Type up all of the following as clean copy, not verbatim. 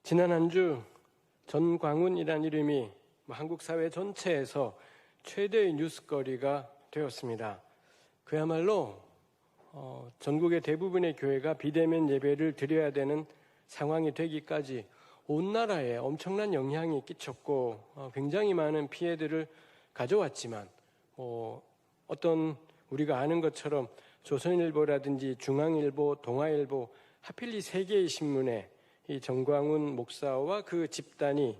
지난 한 주 전광훈이라는 이름이 한국 사회 전체에서 최대의 뉴스거리가 되었습니다. 그야말로 전국의 대부분의 교회가 비대면 예배를 드려야 되는 상황이 되기까지 온 나라에 엄청난 영향이 끼쳤고 굉장히 많은 피해들을 가져왔지만 어떤 우리가 아는 것처럼 조선일보라든지 중앙일보, 동아일보 하필 이 세 개의 신문에 이 전광훈 목사와 그 집단이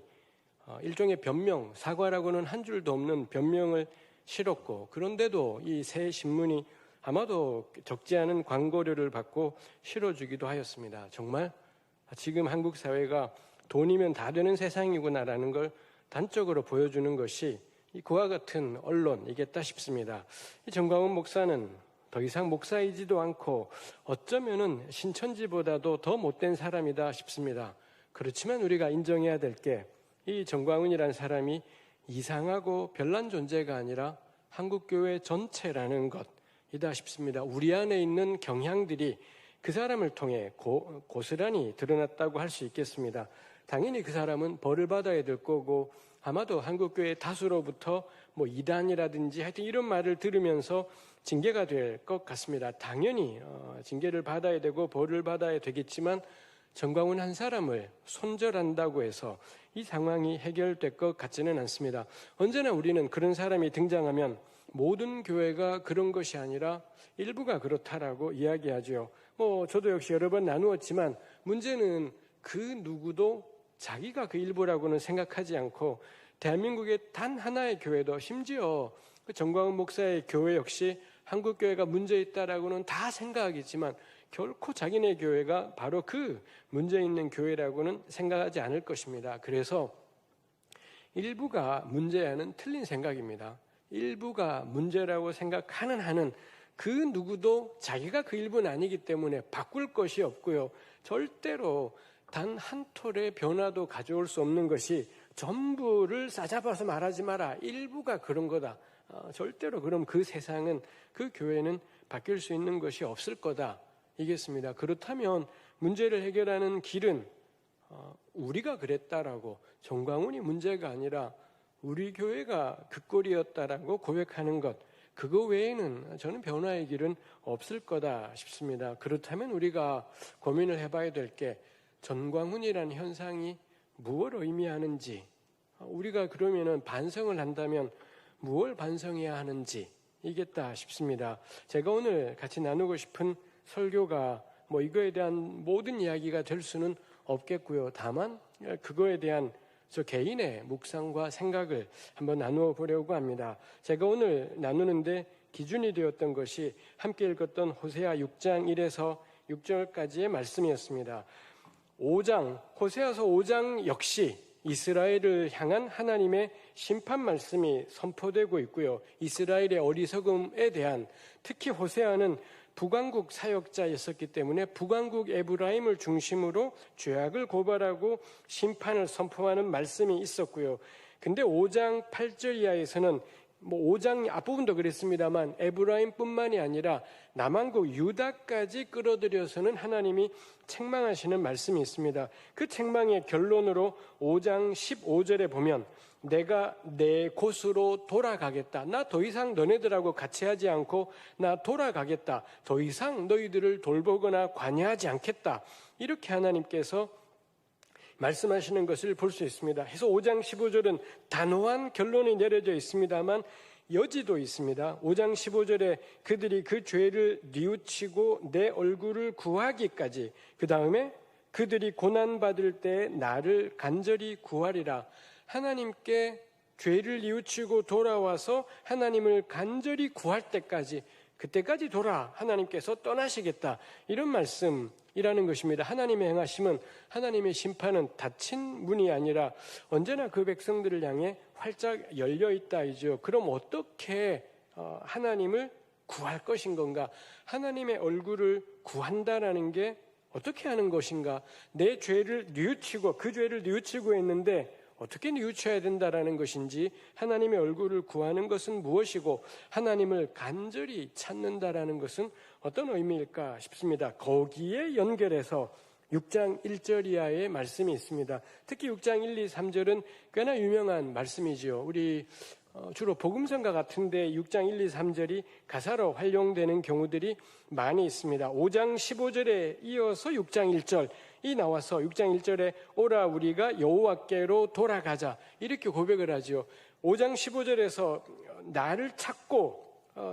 일종의 변명, 사과라고는 한 줄도 없는 변명을 실었고, 그런데도 이 세 신문이 아마도 적지 않은 광고료를 받고 실어주기도 하였습니다. 정말 지금 한국 사회가 돈이면 다 되는 세상이구나라는 걸 단적으로 보여주는 것이 그와 같은 언론이겠다 싶습니다. 이 전광훈 목사는 더 이상 목사이지도 않고 어쩌면은 신천지보다도 더 못된 사람이다 싶습니다. 그렇지만 우리가 인정해야 될 게 이 전광훈이라는 사람이 이상하고 별난 존재가 아니라 한국교회 전체라는 것이다 싶습니다. 우리 안에 있는 경향들이 그 사람을 통해 고스란히 드러났다고 할 수 있겠습니다. 당연히 그 사람은 벌을 받아야 될 거고 아마도 한국교회 다수로부터 이단이라든지 하여튼 이런 말을 들으면서 징계가 될 것 같습니다. 당연히 징계를 받아야 되고 벌을 받아야 되겠지만 전광훈 한 사람을 손절한다고 해서 이 상황이 해결될 것 같지는 않습니다. 언제나 우리는 그런 사람이 등장하면 모든 교회가 그런 것이 아니라 일부가 그렇다라고 이야기하죠. 저도 역시 여러 번 나누었지만 문제는 그 누구도 자기가 그 일부라고는 생각하지 않고 대한민국의 단 하나의 교회도 심지어 그 전광훈 목사의 교회 역시 한국교회가 문제 있다라고는 다 생각하겠지만 결코 자기네 교회가 바로 그 문제 있는 교회라고는 생각하지 않을 것입니다. 그래서 일부가 문제야는 틀린 생각입니다. 일부가 문제라고 생각하는 한은 그 누구도 자기가 그 일부는 아니기 때문에 바꿀 것이 없고요. 절대로 단 한 톨의 변화도 가져올 수 없는 것이 전부를 싸잡아서 말하지 마라. 일부가 그런 거다. 절대로 그럼 그 세상은 그 교회는 바뀔 수 있는 것이 없을 거다. 이겠습니다. 그렇다면 문제를 해결하는 길은 우리가 그랬다라고 전광훈이 문제가 아니라 우리 교회가 그 꼴이었다라고 고백하는 것, 그거 외에는 저는 변화의 길은 없을 거다 싶습니다. 그렇다면 우리가 고민을 해봐야 될 게 전광훈이라는 현상이 무엇을 의미하는지, 우리가 그러면은 반성을 한다면 무엇을 반성해야 하는지 이겠다 싶습니다. 제가 오늘 같이 나누고 싶은 설교가 이거에 대한 모든 이야기가 될 수는 없겠고요. 다만 그거에 대한 저 개인의 묵상과 생각을 한번 나누어 보려고 합니다. 제가 오늘 나누는데 기준이 되었던 것이 함께 읽었던 호세아 6장 1에서 6절까지의 말씀이었습니다. 호세아서 5장 역시 이스라엘을 향한 하나님의 심판 말씀이 선포되고 있고요. 이스라엘의 어리석음에 대한, 특히 호세아는 북왕국 사역자였었기 때문에 북왕국 에브라임을 중심으로 죄악을 고발하고 심판을 선포하는 말씀이 있었고요. 근데 5장 8절 이하에서는 5장 앞부분도 그랬습니다만 에브라임뿐만이 아니라 남왕국 유다까지 끌어들여서는 하나님이 책망하시는 말씀이 있습니다. 그 책망의 결론으로 5장 15절에 보면 내가 내 곳으로 돌아가겠다. 나 더 이상 너네들하고 같이 하지 않고 나 돌아가겠다. 더 이상 너희들을 돌보거나 관여하지 않겠다. 이렇게 하나님께서 말씀하시는 것을 볼 수 있습니다. 해서 5장 15절은 단호한 결론이 내려져 있습니다만 여지도 있습니다. 5장 15절에 그들이 그 죄를 뉘우치고 내 얼굴을 구하기까지, 그 다음에 그들이 고난받을 때 나를 간절히 구하리라. 하나님께 죄를 뉘우치고 돌아와서 하나님을 간절히 구할 때까지, 그때까지 하나님께서 떠나시겠다. 이런 말씀이라는 것입니다. 하나님의 행하심은, 하나님의 심판은 닫힌 문이 아니라 언제나 그 백성들을 향해 활짝 열려있다이죠. 그럼 어떻게 하나님을 구할 것인 건가? 하나님의 얼굴을 구한다라는 게 어떻게 하는 것인가? 내 죄를 뉘우치고, 그 죄를 뉘우치고 있는데 어떻게 뉘우쳐야 된다라는 것인지, 하나님의 얼굴을 구하는 것은 무엇이고 하나님을 간절히 찾는다라는 것은 어떤 의미일까 싶습니다. 거기에 연결해서 6장 1절 이하의 말씀이 있습니다. 특히 6장 1, 2, 3절은 꽤나 유명한 말씀이지요. 우리 주로 복음성가 같은데 6장 1, 2, 3절이 가사로 활용되는 경우들이 많이 있습니다. 5장 15절에 이어서 6장 1절이 나와서 6장 1절에 오라 우리가 여호와께로 돌아가자 이렇게 고백을 하죠. 5장 15절에서 나를 찾고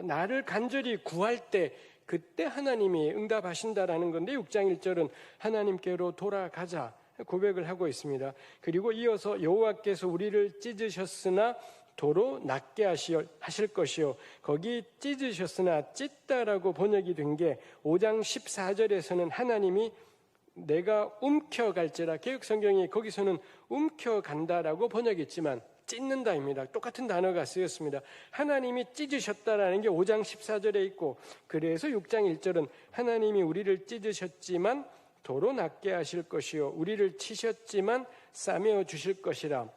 나를 간절히 구할 때 그때 하나님이 응답하신다라는 건데 6장 1절은 하나님께로 돌아가자 고백을 하고 있습니다. 그리고 이어서 여호와께서 우리를 찢으셨으나 도로 낫게 하실 것이요. 거기 찢으셨으나 찢다라고 번역이 된 게 5장 14절에서는 하나님이 내가 움켜갈지라, 개역성경이 거기서는 움켜간다라고 번역했지만 찢는다입니다. 똑같은 단어가 쓰였습니다. 하나님이 찢으셨다라는 게 5장 14절에 있고, 그래서 6장 1절은 하나님이 우리를 찢으셨지만 도로 낫게 하실 것이요 우리를 치셨지만 싸매어 주실 것이라.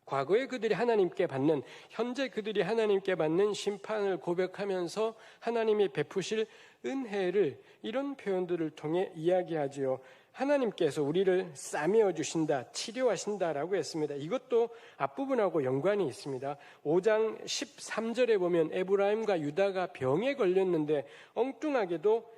과거에 그들이 하나님께 받는, 현재 그들이 하나님께 받는 심판을 고백하면서 하나님이 베푸실 은혜를 이런 표현들을 통해 이야기하지요. 하나님께서 우리를 싸매어 주신다, 치료하신다라고 했습니다. 이것도 앞부분하고 연관이 있습니다. 5장 13절에 보면 에브라임과 유다가 병에 걸렸는데 엉뚱하게도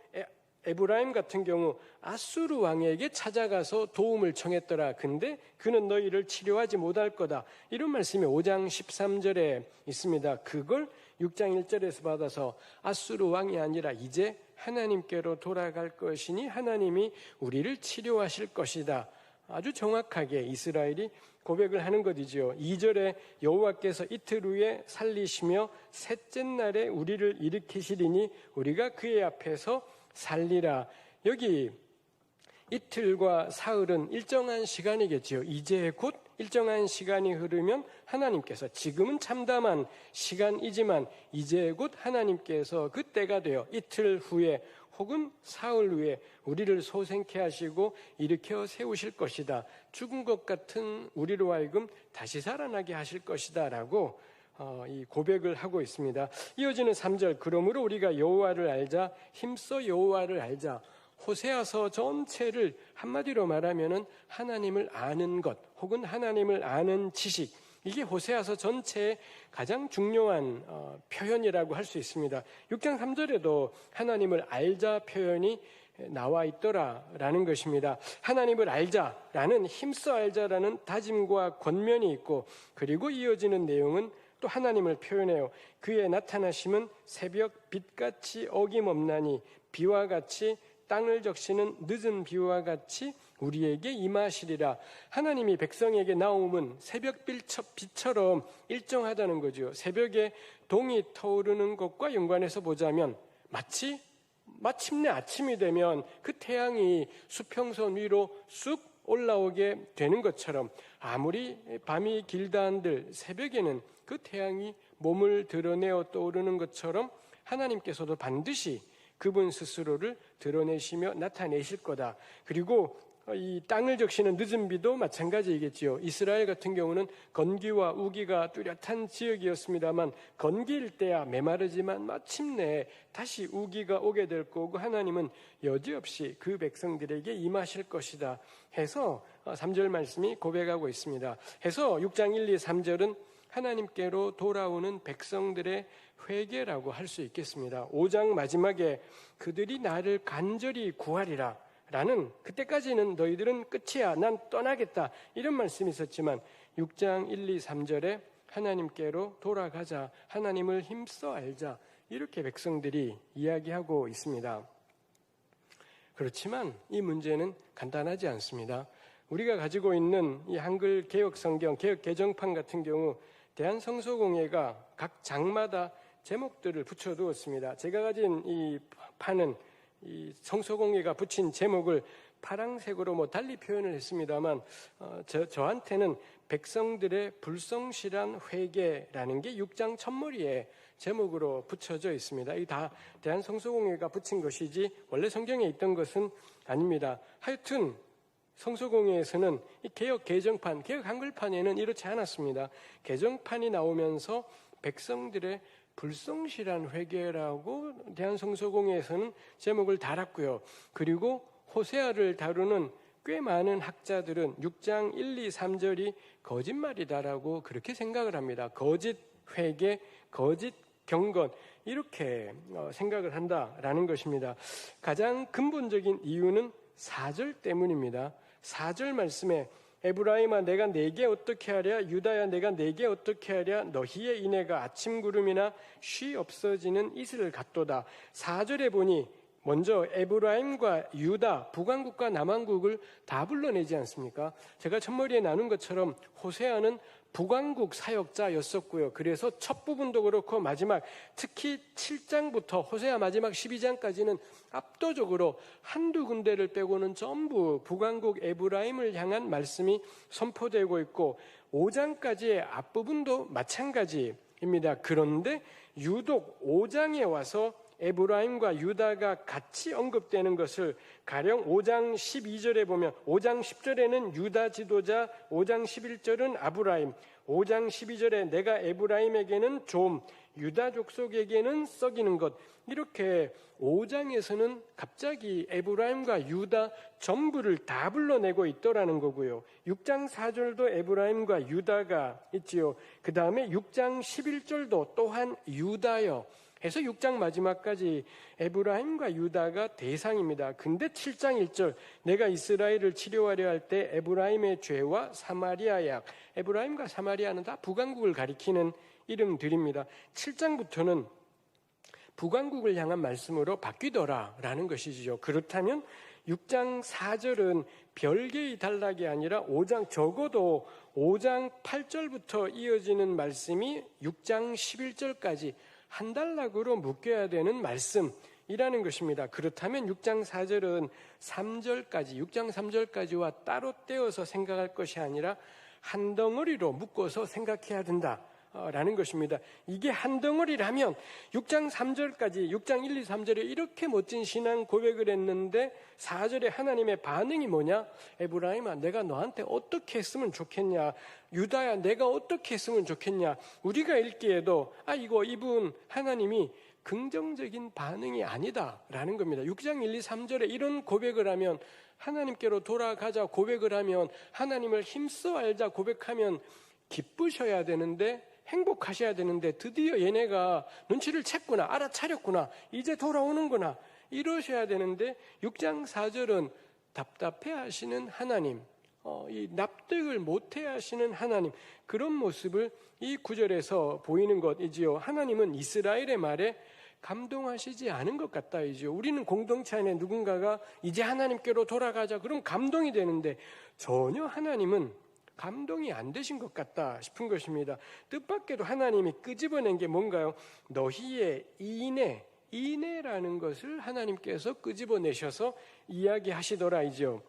에브라임 같은 경우 아수르 왕에게 찾아가서 도움을 청했더라. 근데 그는 너희를 치료하지 못할 거다. 이런 말씀이 5장 13절에 있습니다. 그걸 6장 1절에서 받아서 아수르 왕이 아니라 이제 하나님께로 돌아갈 것이니 하나님이 우리를 치료하실 것이다. 아주 정확하게 이스라엘이 고백을 하는 것이죠. 2절에 여호와께서 이틀 후에 살리시며 셋째 날에 우리를 일으키시리니 우리가 그의 앞에서 살리라. 여기 이틀과 사흘은 일정한 시간이겠지요. 이제 곧 일정한 시간이 흐르면 하나님께서, 지금은 참담한 시간이지만 이제 곧 하나님께서 그때가 되어 이틀 후에 혹은 사흘 후에 우리를 소생케 하시고 일으켜 세우실 것이다. 죽은 것 같은 우리로 하여금 다시 살아나게 하실 것이다 라고 이 고백을 하고 있습니다. 이어지는 3절, 그러므로 우리가 여호와를 알자, 힘써 여호와를 알자. 호세아서 전체를 한마디로 말하면은 하나님을 아는 것 혹은 하나님을 아는 지식, 이게 호세아서 전체의 가장 중요한 표현이라고 할 수 있습니다. 6장 3절에도 하나님을 알자 표현이 나와 있더라라는 것입니다. 하나님을 알자라는, 힘써 알자라는 다짐과 권면이 있고, 그리고 이어지는 내용은 또 하나님을 표현해요. 그의 나타나심은 새벽 빛같이 어김없나니 비와 같이 땅을 적시는 늦은 비와 같이 우리에게 임하시리라. 하나님이 백성에게 나옴은 새벽 빛처럼 일정하다는 거죠. 새벽에 동이 터오르는 것과 연관해서 보자면 마침내 아침이 되면 그 태양이 수평선 위로 쑥 올라오게 되는 것처럼, 아무리 밤이 길다 한들 새벽에는 그 태양이 몸을 드러내어 떠오르는 것처럼 하나님께서도 반드시 그분 스스로를 드러내시며 나타내실 거다. 그리고 이 땅을 적시는 늦은 비도 마찬가지이겠지요. 이스라엘 같은 경우는 건기와 우기가 뚜렷한 지역이었습니다만, 건기일 때야 메마르지만 마침내 다시 우기가 오게 될 거고 하나님은 여지없이 그 백성들에게 임하실 것이다 해서 3절 말씀이 고백하고 있습니다. 해서 6장 1, 2, 3절은 하나님께로 돌아오는 백성들의 회개라고 할 수 있겠습니다. 5장 마지막에 그들이 나를 간절히 구하리라 라는, 그때까지는 너희들은 끝이야, 난 떠나겠다, 이런 말씀이 있었지만 6장 1, 2, 3절에 하나님께로 돌아가자, 하나님을 힘써 알자, 이렇게 백성들이 이야기하고 있습니다. 그렇지만 이 문제는 간단하지 않습니다. 우리가 가지고 있는 이 한글 개역 성경, 개역 개정판 같은 경우 대한성서공회가 각 장마다 제목들을 붙여두었습니다. 제가 가진 이 판은 이 성서공회가 붙인 제목을 파랑색으로 달리 표현을 했습니다만, 저한테는 백성들의 불성실한 회개라는 게 6장 첫머리에 제목으로 붙여져 있습니다. 이 다 대한성서공회가 붙인 것이지 원래 성경에 있던 것은 아닙니다. 하여튼 성서공회에서는 이 개역 개정판, 개역 한글판에는 이렇지 않았습니다. 개정판이 나오면서 백성들의 불성실한 회개라고 대한성서공회에서는 제목을 달았고요. 그리고 호세아를 다루는 꽤 많은 학자들은 6장 1, 2, 3절이 거짓말이다라고 그렇게 생각을 합니다. 거짓 회개, 거짓 경건 이렇게 생각을 한다라는 것입니다. 가장 근본적인 이유는 4절 때문입니다. 4절 말씀에 에브라임아 내가 네게 어떻게 하랴, 유다야 내가 네게 어떻게 하랴, 너희의 인애가 아침 구름이나 쉬 없어지는 이슬 같도다. 4절에 보니 먼저 에브라임과 유다, 북왕국과 남왕국을 다 불러내지 않습니까? 제가 첫머리에 나눈 것처럼 호세아는 북왕국 사역자였었고요. 그래서 첫 부분도 그렇고 마지막 특히 7장부터 호세아 마지막 12장까지는 압도적으로 한두 군데를 빼고는 전부 북왕국 에브라임을 향한 말씀이 선포되고 있고 5장까지의 앞부분도 마찬가지입니다. 그런데 유독 5장에 와서 에브라임과 유다가 같이 언급되는 것을 가령 5장 12절에 보면 5장 10절에는 유다 지도자, 5장 11절은 아브라임, 5장 12절에 내가 에브라임에게는 좀, 유다 족속에게는 썩이는 것, 이렇게 5장에서는 갑자기 에브라임과 유다 전부를 다 불러내고 있더라는 거고요. 6장 4절도 에브라임과 유다가 있지요. 그 다음에 6장 11절도 또한 유다요 해서 6장 마지막까지 에브라임과 유다가 대상입니다. 근데 7장 1절 내가 이스라엘을 치료하려 할 때 에브라임의 죄와 사마리아 약, 에브라임과 사마리아는 다 북왕국을 가리키는 이름들입니다. 7장부터는 북왕국을 향한 말씀으로 바뀌더라라는 것이죠. 그렇다면 6장 4절은 별개의 단락이 아니라 5장 적어도 5장 8절부터 이어지는 말씀이 6장 11절까지 한 단락으로 묶여야 되는 말씀이라는 것입니다. 그렇다면 6장 4절은 3절까지, 6장 3절까지와 따로 떼어서 생각할 것이 아니라 한 덩어리로 묶어서 생각해야 된다라는 것입니다. 이게 한 덩어리라면 6장 3절까지, 6장 1, 2, 3절에 이렇게 멋진 신앙 고백을 했는데 4절에 하나님의 반응이 뭐냐? 에브라임아 내가 너한테 어떻게 했으면 좋겠냐? 유다야 내가 어떻게 했으면 좋겠냐? 우리가 읽기에도 이분 하나님이 긍정적인 반응이 아니다라는 겁니다. 6장 1, 2, 3절에 이런 고백을 하면 하나님께로 돌아가자 고백을 하면 하나님을 힘써 알자 고백하면 기쁘셔야 되는데 행복하셔야 되는데 드디어 얘네가 눈치를 챘구나, 알아차렸구나, 이제 돌아오는구나 이러셔야 되는데 6장 4절은 답답해 하시는 하나님, 이 납득을 못해 하시는 하나님, 그런 모습을 이 구절에서 보이는 것이지요. 하나님은 이스라엘의 말에 감동하시지 않은 것 같다이죠. 우리는 공동체 안에 누군가가 이제 하나님께로 돌아가자 그럼 감동이 되는데 전혀 하나님은 감동이 안 되신 것 같다 싶은 것입니다. 뜻밖에도 하나님이 끄집어낸 게 뭔가요? 너희의 인애라는 것을 하나님께서 끄집어내셔서 이야기하시더라이죠.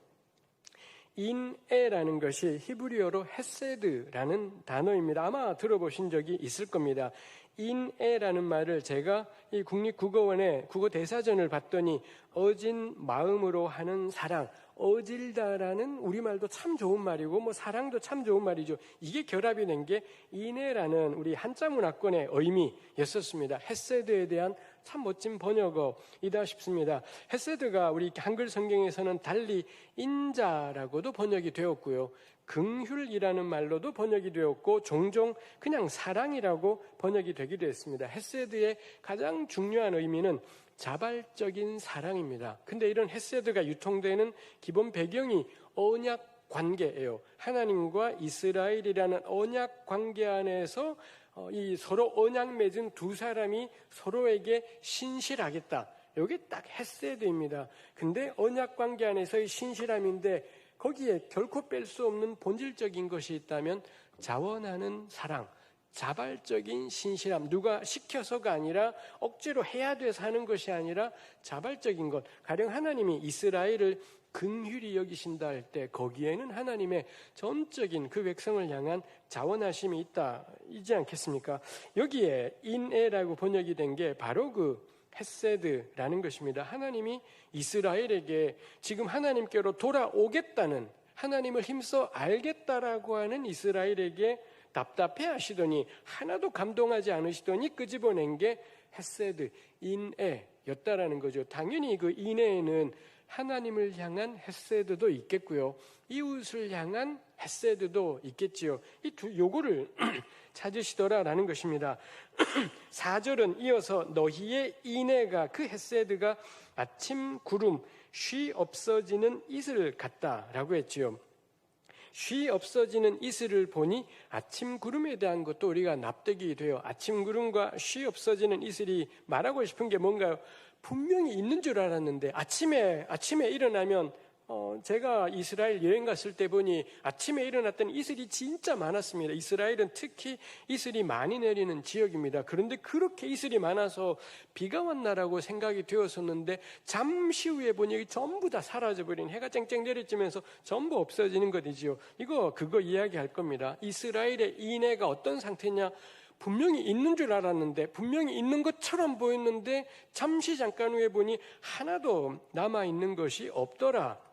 인애라는 것이 히브리어로 헤세드라는 단어입니다. 아마 들어보신 적이 있을 겁니다. 인애라는 말을 제가 이 국립국어원의 국어대사전을 봤더니 어진 마음으로 하는 사랑, 어질다라는 우리말도 참 좋은 말이고 사랑도 참 좋은 말이죠. 이게 결합이 된 게 인애라는 우리 한자 문화권의 의미였었습니다. 헤세드에 대한 참 멋진 번역어이다 싶습니다. 헤세드가 우리 한글 성경에서는 달리 인자라고도 번역이 되었고요. 긍휼이라는 말로도 번역이 되었고 종종 그냥 사랑이라고 번역이 되기도 했습니다. 헤세드의 가장 중요한 의미는 자발적인 사랑입니다. 근데 이런 헤세드가 유통되는 기본 배경이 언약 관계예요. 하나님과 이스라엘이라는 언약 관계 안에서 이 서로 언약 맺은 두 사람이 서로에게 신실하겠다. 이게 딱 헤세드입니다. 근데 언약 관계 안에서의 신실함인데 거기에 결코 뺄 수 없는 본질적인 것이 있다면 자원하는 사랑, 자발적인 신실함, 누가 시켜서가 아니라 억지로 해야 돼서 하는 것이 아니라 자발적인 것. 가령 하나님이 이스라엘을 긍휼히 여기신다 할 때 거기에는 하나님의 전적인 그 백성을 향한 자원하심이 있지 않겠습니까? 여기에 인애라고 번역이 된 게 바로 그 헤세드라는 것입니다. 하나님이 이스라엘에게 지금 하나님께로 돌아오겠다는, 하나님을 힘써 알겠다라고 하는 이스라엘에게 답답해 하시더니 하나도 감동하지 않으시더니 끄집어낸 게 헤세드, 인애였다라는 거죠. 당연히 그 인애에는 하나님을 향한 헤세드도 있겠고요. 이웃을 향한 헤세드도 있겠지요. 요거를 찾으시더라라는 것입니다. 4절은 이어서 너희의 인애가 그 헤세드가 아침 구름 쉬 없어지는 이슬 같다라고 했지요. 쉬 없어지는 이슬을 보니 아침 구름에 대한 것도 우리가 납득이 돼요. 아침 구름과 쉬 없어지는 이슬이 말하고 싶은 게 뭔가요? 분명히 있는 줄 알았는데 아침에 일어나면 제가 이스라엘 여행 갔을 때 보니 아침에 일어났던 이슬이 진짜 많았습니다. 이스라엘은 특히 이슬이 많이 내리는 지역입니다. 그런데 그렇게 이슬이 많아서 비가 왔나라고 생각이 되었었는데 잠시 후에 보니 전부 다 사라져버린, 해가 쨍쨍 내리쬐면서 전부 없어지는 것이지요. 그거 이야기할 겁니다. 이스라엘의 인애가 어떤 상태냐? 분명히 있는 줄 알았는데, 분명히 있는 것처럼 보였는데 잠시 잠깐 후에 보니 하나도 남아있는 것이 없더라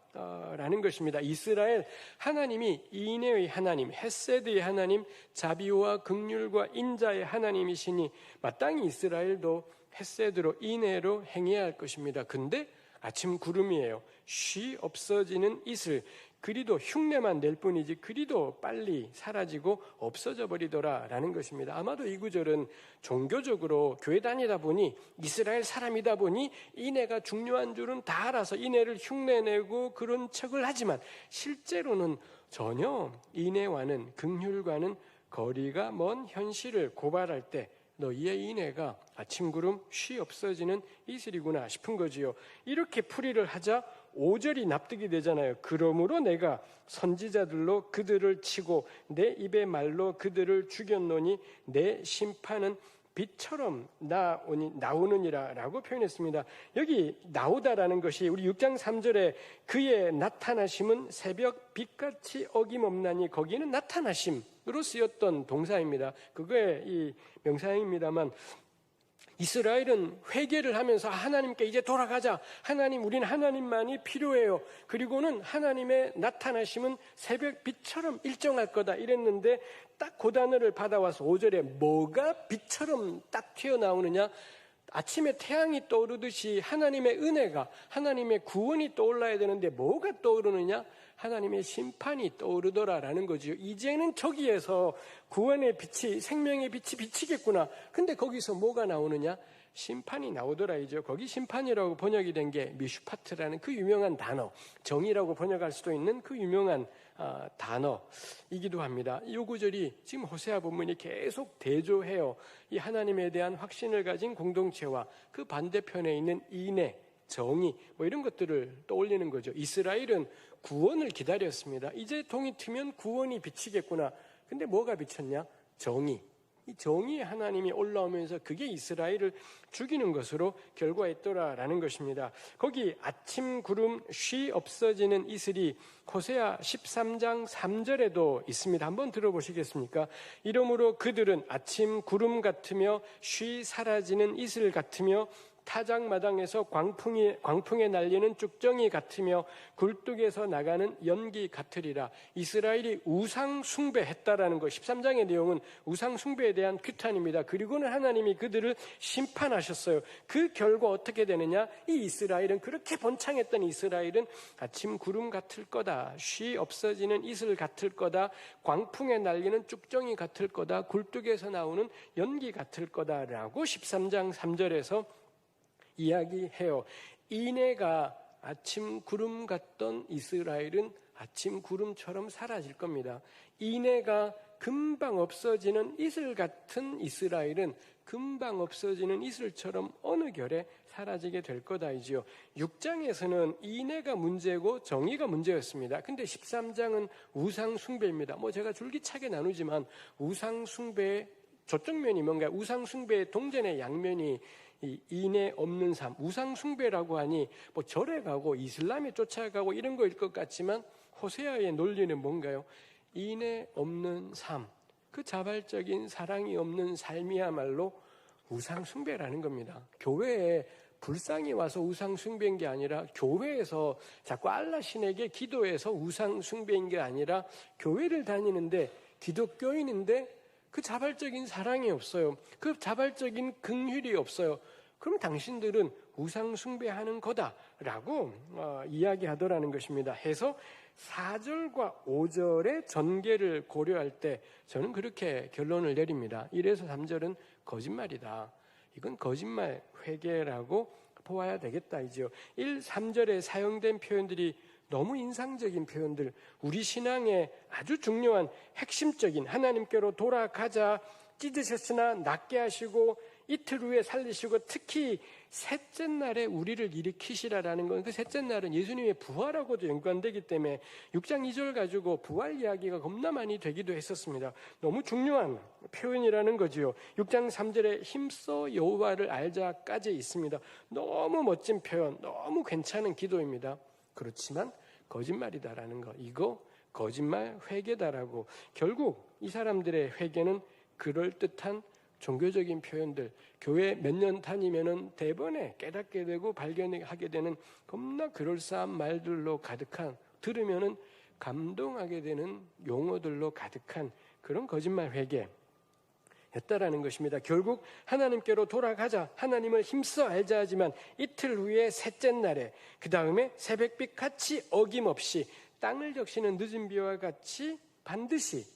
라는 것입니다. 이스라엘 하나님이 인애의 하나님, 헤세드의 하나님, 자비와 긍휼과 인자의 하나님이시니 마땅히 이스라엘도 헤세드로 인애로 행해야 할 것입니다. 근데 아침 구름이에요. 쉬 없어지는 이슬, 그리도 흉내만 낼 뿐이지 그리도 빨리 사라지고 없어져 버리더라라는 것입니다. 아마도 이 구절은 종교적으로 교회 다니다 보니 이스라엘 사람이다 보니 인애가 중요한 줄은 다 알아서 인애를 흉내내고 그런 척을 하지만 실제로는 전혀 인애와는, 긍휼과는 거리가 먼 현실을 고발할 때 너희의 인애가 아침 구름 쉬 없어지는 이슬이구나 싶은 거지요. 이렇게 풀이를 하자 5절이 납득이 되잖아요. 그러므로 내가 선지자들로 그들을 치고 내 입의 말로 그들을 죽였노니 내 심판은 빛처럼 나오느니라 라고 표현했습니다. 여기 나오다라는 것이 우리 6장 3절에 그의 나타나심은 새벽 빛같이 어김없나니 거기는 나타나심으로 쓰였던 동사입니다. 그거의 이 명사입니다만 이스라엘은 회개를 하면서 하나님께 이제 돌아가자. 하나님, 우리는 하나님만이 필요해요. 그리고는 하나님의 나타나심은 새벽 빛처럼 일정할 거다 이랬는데 딱 그 단어를 받아와서 5절에 뭐가 빛처럼 딱 튀어나오느냐? 아침에 태양이 떠오르듯이 하나님의 은혜가, 하나님의 구원이 떠올라야 되는데 뭐가 떠오르느냐? 하나님의 심판이 떠오르더라라는 거죠. 이제는 저기에서 구원의 빛이, 생명의 빛이 비치겠구나. 근데 거기서 뭐가 나오느냐? 심판이 나오더라이죠. 거기 심판이라고 번역이 된 게 미슈파트라는 그 유명한 단어, 정의라고 번역할 수도 있는 그 유명한 단어이기도 합니다. 이 구절이 지금 호세아 본문이 계속 대조해요. 이 하나님에 대한 확신을 가진 공동체와 그 반대편에 있는 인애, 정의 이런 것들을 떠올리는 거죠. 이스라엘은 구원을 기다렸습니다. 이제 동이 트면 구원이 비치겠구나. 근데 뭐가 비쳤냐? 정의. 이 정의의 하나님이 올라오면서 그게 이스라엘을 죽이는 것으로 결과했더라라는 것입니다. 거기 아침 구름 쉬 없어지는 이슬이 호세아 13장 3절에도 있습니다. 한번 들어보시겠습니까? 이러므로 그들은 아침 구름 같으며 쉬 사라지는 이슬 같으며 타작마당에서 광풍에 날리는 쭉정이 같으며 굴뚝에서 나가는 연기 같으리라. 이스라엘이 우상 숭배했다라는 것, 13장의 내용은 우상 숭배에 대한 규탄입니다. 그리고는 하나님이 그들을 심판하셨어요. 그 결과 어떻게 되느냐? 이 이스라엘은, 그렇게 번창했던 이스라엘은 아침 구름 같을 거다, 쉬 없어지는 이슬 같을 거다, 광풍에 날리는 쭉정이 같을 거다, 굴뚝에서 나오는 연기 같을 거다라고 13장 3절에서 이야기해요. 인애가 아침 구름 같던 이스라엘은 아침 구름처럼 사라질 겁니다. 인애가 금방 없어지는 이슬 같은 이스라엘은 금방 없어지는 이슬처럼 어느 결에 사라지게 될 거다이지요. 6장에서는 인애가 문제고 정의가 문제였습니다. 근데 13장은 우상 숭배입니다. 제가 줄기차게 나누지만 우상 숭배의 저쪽 면이 뭔가, 우상 숭배의 동전의 양면이 이 인애 없는 삶, 우상 숭배라고 하니 절에 가고 이슬람에 쫓아가고 이런 거일 것 같지만 호세아의 논리는 뭔가요? 인애 없는 삶, 그 자발적인 사랑이 없는 삶이야말로 우상 숭배라는 겁니다. 교회에 불상이 와서 우상 숭배인 게 아니라, 교회에서 자꾸 알라 신에게 기도해서 우상 숭배인 게 아니라, 교회를 다니는데 기독교인인데 그 자발적인 사랑이 없어요. 그 자발적인 긍휼이 없어요. 그럼 당신들은 우상 숭배하는 거다라고 이야기하더라는 것입니다. 해서 4절과 5절의 전개를 고려할 때 저는 그렇게 결론을 내립니다. 1에서 3절은 거짓말이다. 이건 거짓말 회개라고 보아야 되겠다이죠. 1, 3절에 사용된 표현들이 너무 인상적인 표현들, 우리 신앙의 아주 중요한 핵심적인 하나님께로 돌아가자, 찢으셨으나 낫게 하시고 이틀 후에 살리시고 특히 셋째 날에 우리를 일으키시라라는 건 그 셋째 날은 예수님의 부활하고도 연관되기 때문에 6장 2절 가지고 부활 이야기가 겁나 많이 되기도 했었습니다. 너무 중요한 표현이라는 거지요. 6장 3절에 힘써 여호와를 알자까지 있습니다. 너무 멋진 표현, 너무 괜찮은 기도입니다. 그렇지만 거짓말이다라는 거, 이거 거짓말 회개다라고. 결국 이 사람들의 회개는 그럴듯한 종교적인 표현들, 교회 몇 년 다니면은 대번에 깨닫게 되고 발견하게 되는 겁나 그럴싸한 말들로 가득한, 들으면은 감동하게 되는 용어들로 가득한 그런 거짓말 회개였다라는 것입니다. 결국 하나님께로 돌아가자, 하나님을 힘써 알자 하지만 이틀 후에 셋째 날에, 그 다음에 새벽빛 같이 어김없이 땅을 적시는 늦은 비와 같이 반드시,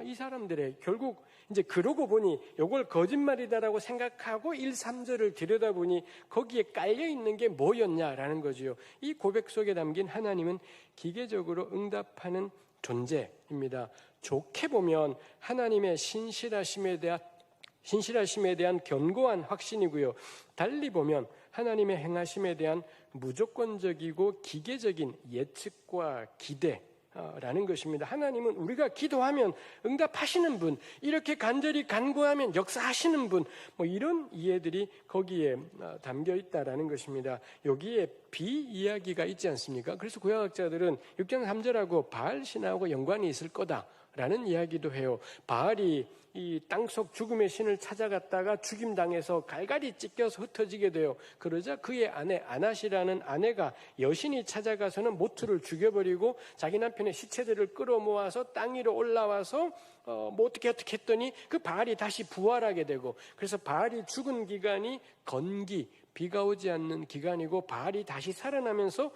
이 사람들의 결국 이제 그러고 보니 이걸 거짓말이다라고 생각하고 1, 3절을 들여다보니 거기에 깔려있는 게 뭐였냐라는 거지요. 이 고백 속에 담긴 하나님은 기계적으로 응답하는 존재입니다. 좋게 보면 하나님의 신실하심에 대한 견고한 확신이고요. 달리 보면 하나님의 행하심에 대한 무조건적이고 기계적인 예측과 기대라는 것입니다. 하나님은 우리가 기도하면 응답하시는 분, 이렇게 간절히 간구하면 역사하시는 분, 이런 이해들이 거기에 담겨 있다라는 것입니다. 여기에 비이야기가 있지 않습니까? 그래서 구약학자들은 6장 3절하고 바알 신하고 연관이 있을 거다라는 이야기도 해요. 바알이 이 땅속 죽음의 신을 찾아갔다가 죽임당해서 갈갈이 찢겨서 흩어지게 돼요. 그러자 그의 아내 아낫이라는 아내가 여신이 찾아가서는 모트를 죽여버리고 자기 남편의 시체들을 끌어모아서 땅 위로 올라와서 어떻게 했더니 그 바알이 다시 부활하게 되고, 그래서 바알이 죽은 기간이 건기, 비가 오지 않는 기간이고, 바알이 다시 살아나면서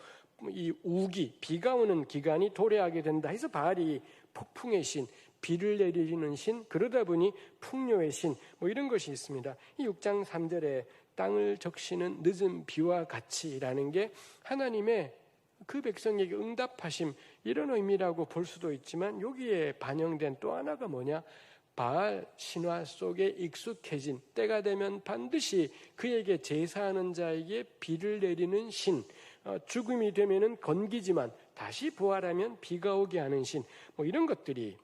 이 우기, 비가 오는 기간이 도래하게 된다 해서 바알이 폭풍의 신, 비를 내리는 신, 그러다 보니 풍요의 신, 이런 것이 있습니다. 이 6장 3절에 땅을 적시는 늦은 비와 같이라는 게 하나님의 그 백성에게 응답하심, 이런 의미라고 볼 수도 있지만, 여기에 반영된 또 하나가 뭐냐? 바알 신화 속에 익숙해진, 때가 되면 반드시 그에게 제사하는 자에게 비를 내리는 신, 죽음이 되면은 건기지만 다시 부활하면 비가 오게 하는 신, 이런 것들이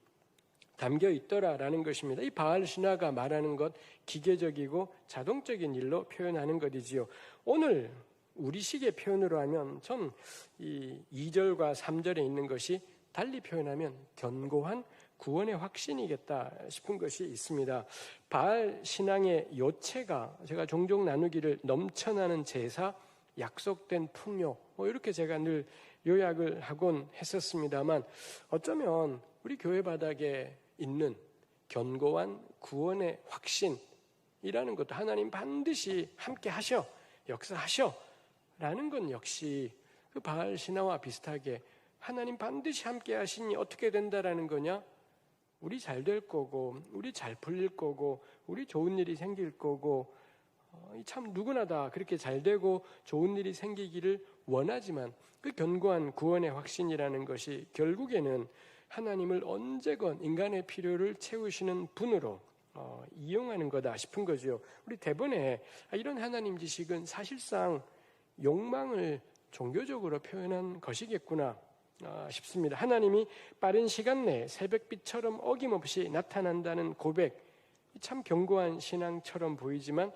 담겨 있더라라는 것입니다. 이 바알 신화가 말하는 것, 기계적이고 자동적인 일로 표현하는 것이지요. 오늘 우리식의 표현으로 하면 전 이 2절과 3절에 있는 것이 달리 표현하면 견고한 구원의 확신이겠다 싶은 것이 있습니다. 바알 신앙의 요체가 제가 종종 나누기를 넘쳐나는 제사, 약속된 풍요, 이렇게 제가 늘 요약을 하곤 했었습니다만, 어쩌면 우리 교회 바닥에 있는 견고한 구원의 확신이라는 것도, 하나님 반드시 함께 하셔, 역사하셔 라는 건 역시 그 바알 신화와 비슷하게 하나님 반드시 함께 하시니 어떻게 된다라는 거냐? 우리 잘 될 거고, 우리 잘 풀릴 거고, 우리 좋은 일이 생길 거고, 참 누구나 다 그렇게 잘 되고 좋은 일이 생기기를 원하지만, 그 견고한 구원의 확신이라는 것이 결국에는 하나님을 언제건 인간의 필요를 채우시는 분으로 이용하는 거다 싶은 거죠. 우리 대번에 이런 하나님 지식은 사실상 욕망을 종교적으로 표현한 것이겠구나 싶습니다. 하나님이 빠른 시간 내에 새벽빛처럼 어김없이 나타난다는 고백, 참 견고한 신앙처럼 보이지만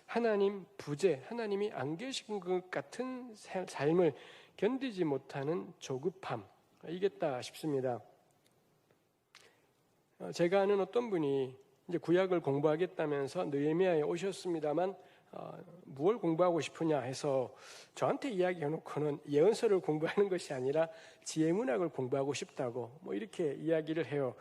하나님 부재, 하나님이 안 계신 것 같은 삶을 견디지 못하는 조급함이겠다 싶습니다. 제가 아는 어떤 분이 이제 구약을 공부하겠다면서 느헤미야에 오셨습니다만, 무엇을 공부하고 싶으냐 해서 저한테 이야기해놓고는 예언서를 공부하는 것이 아니라 지혜문학을 공부하고 싶다고 이렇게 이야기를 해요.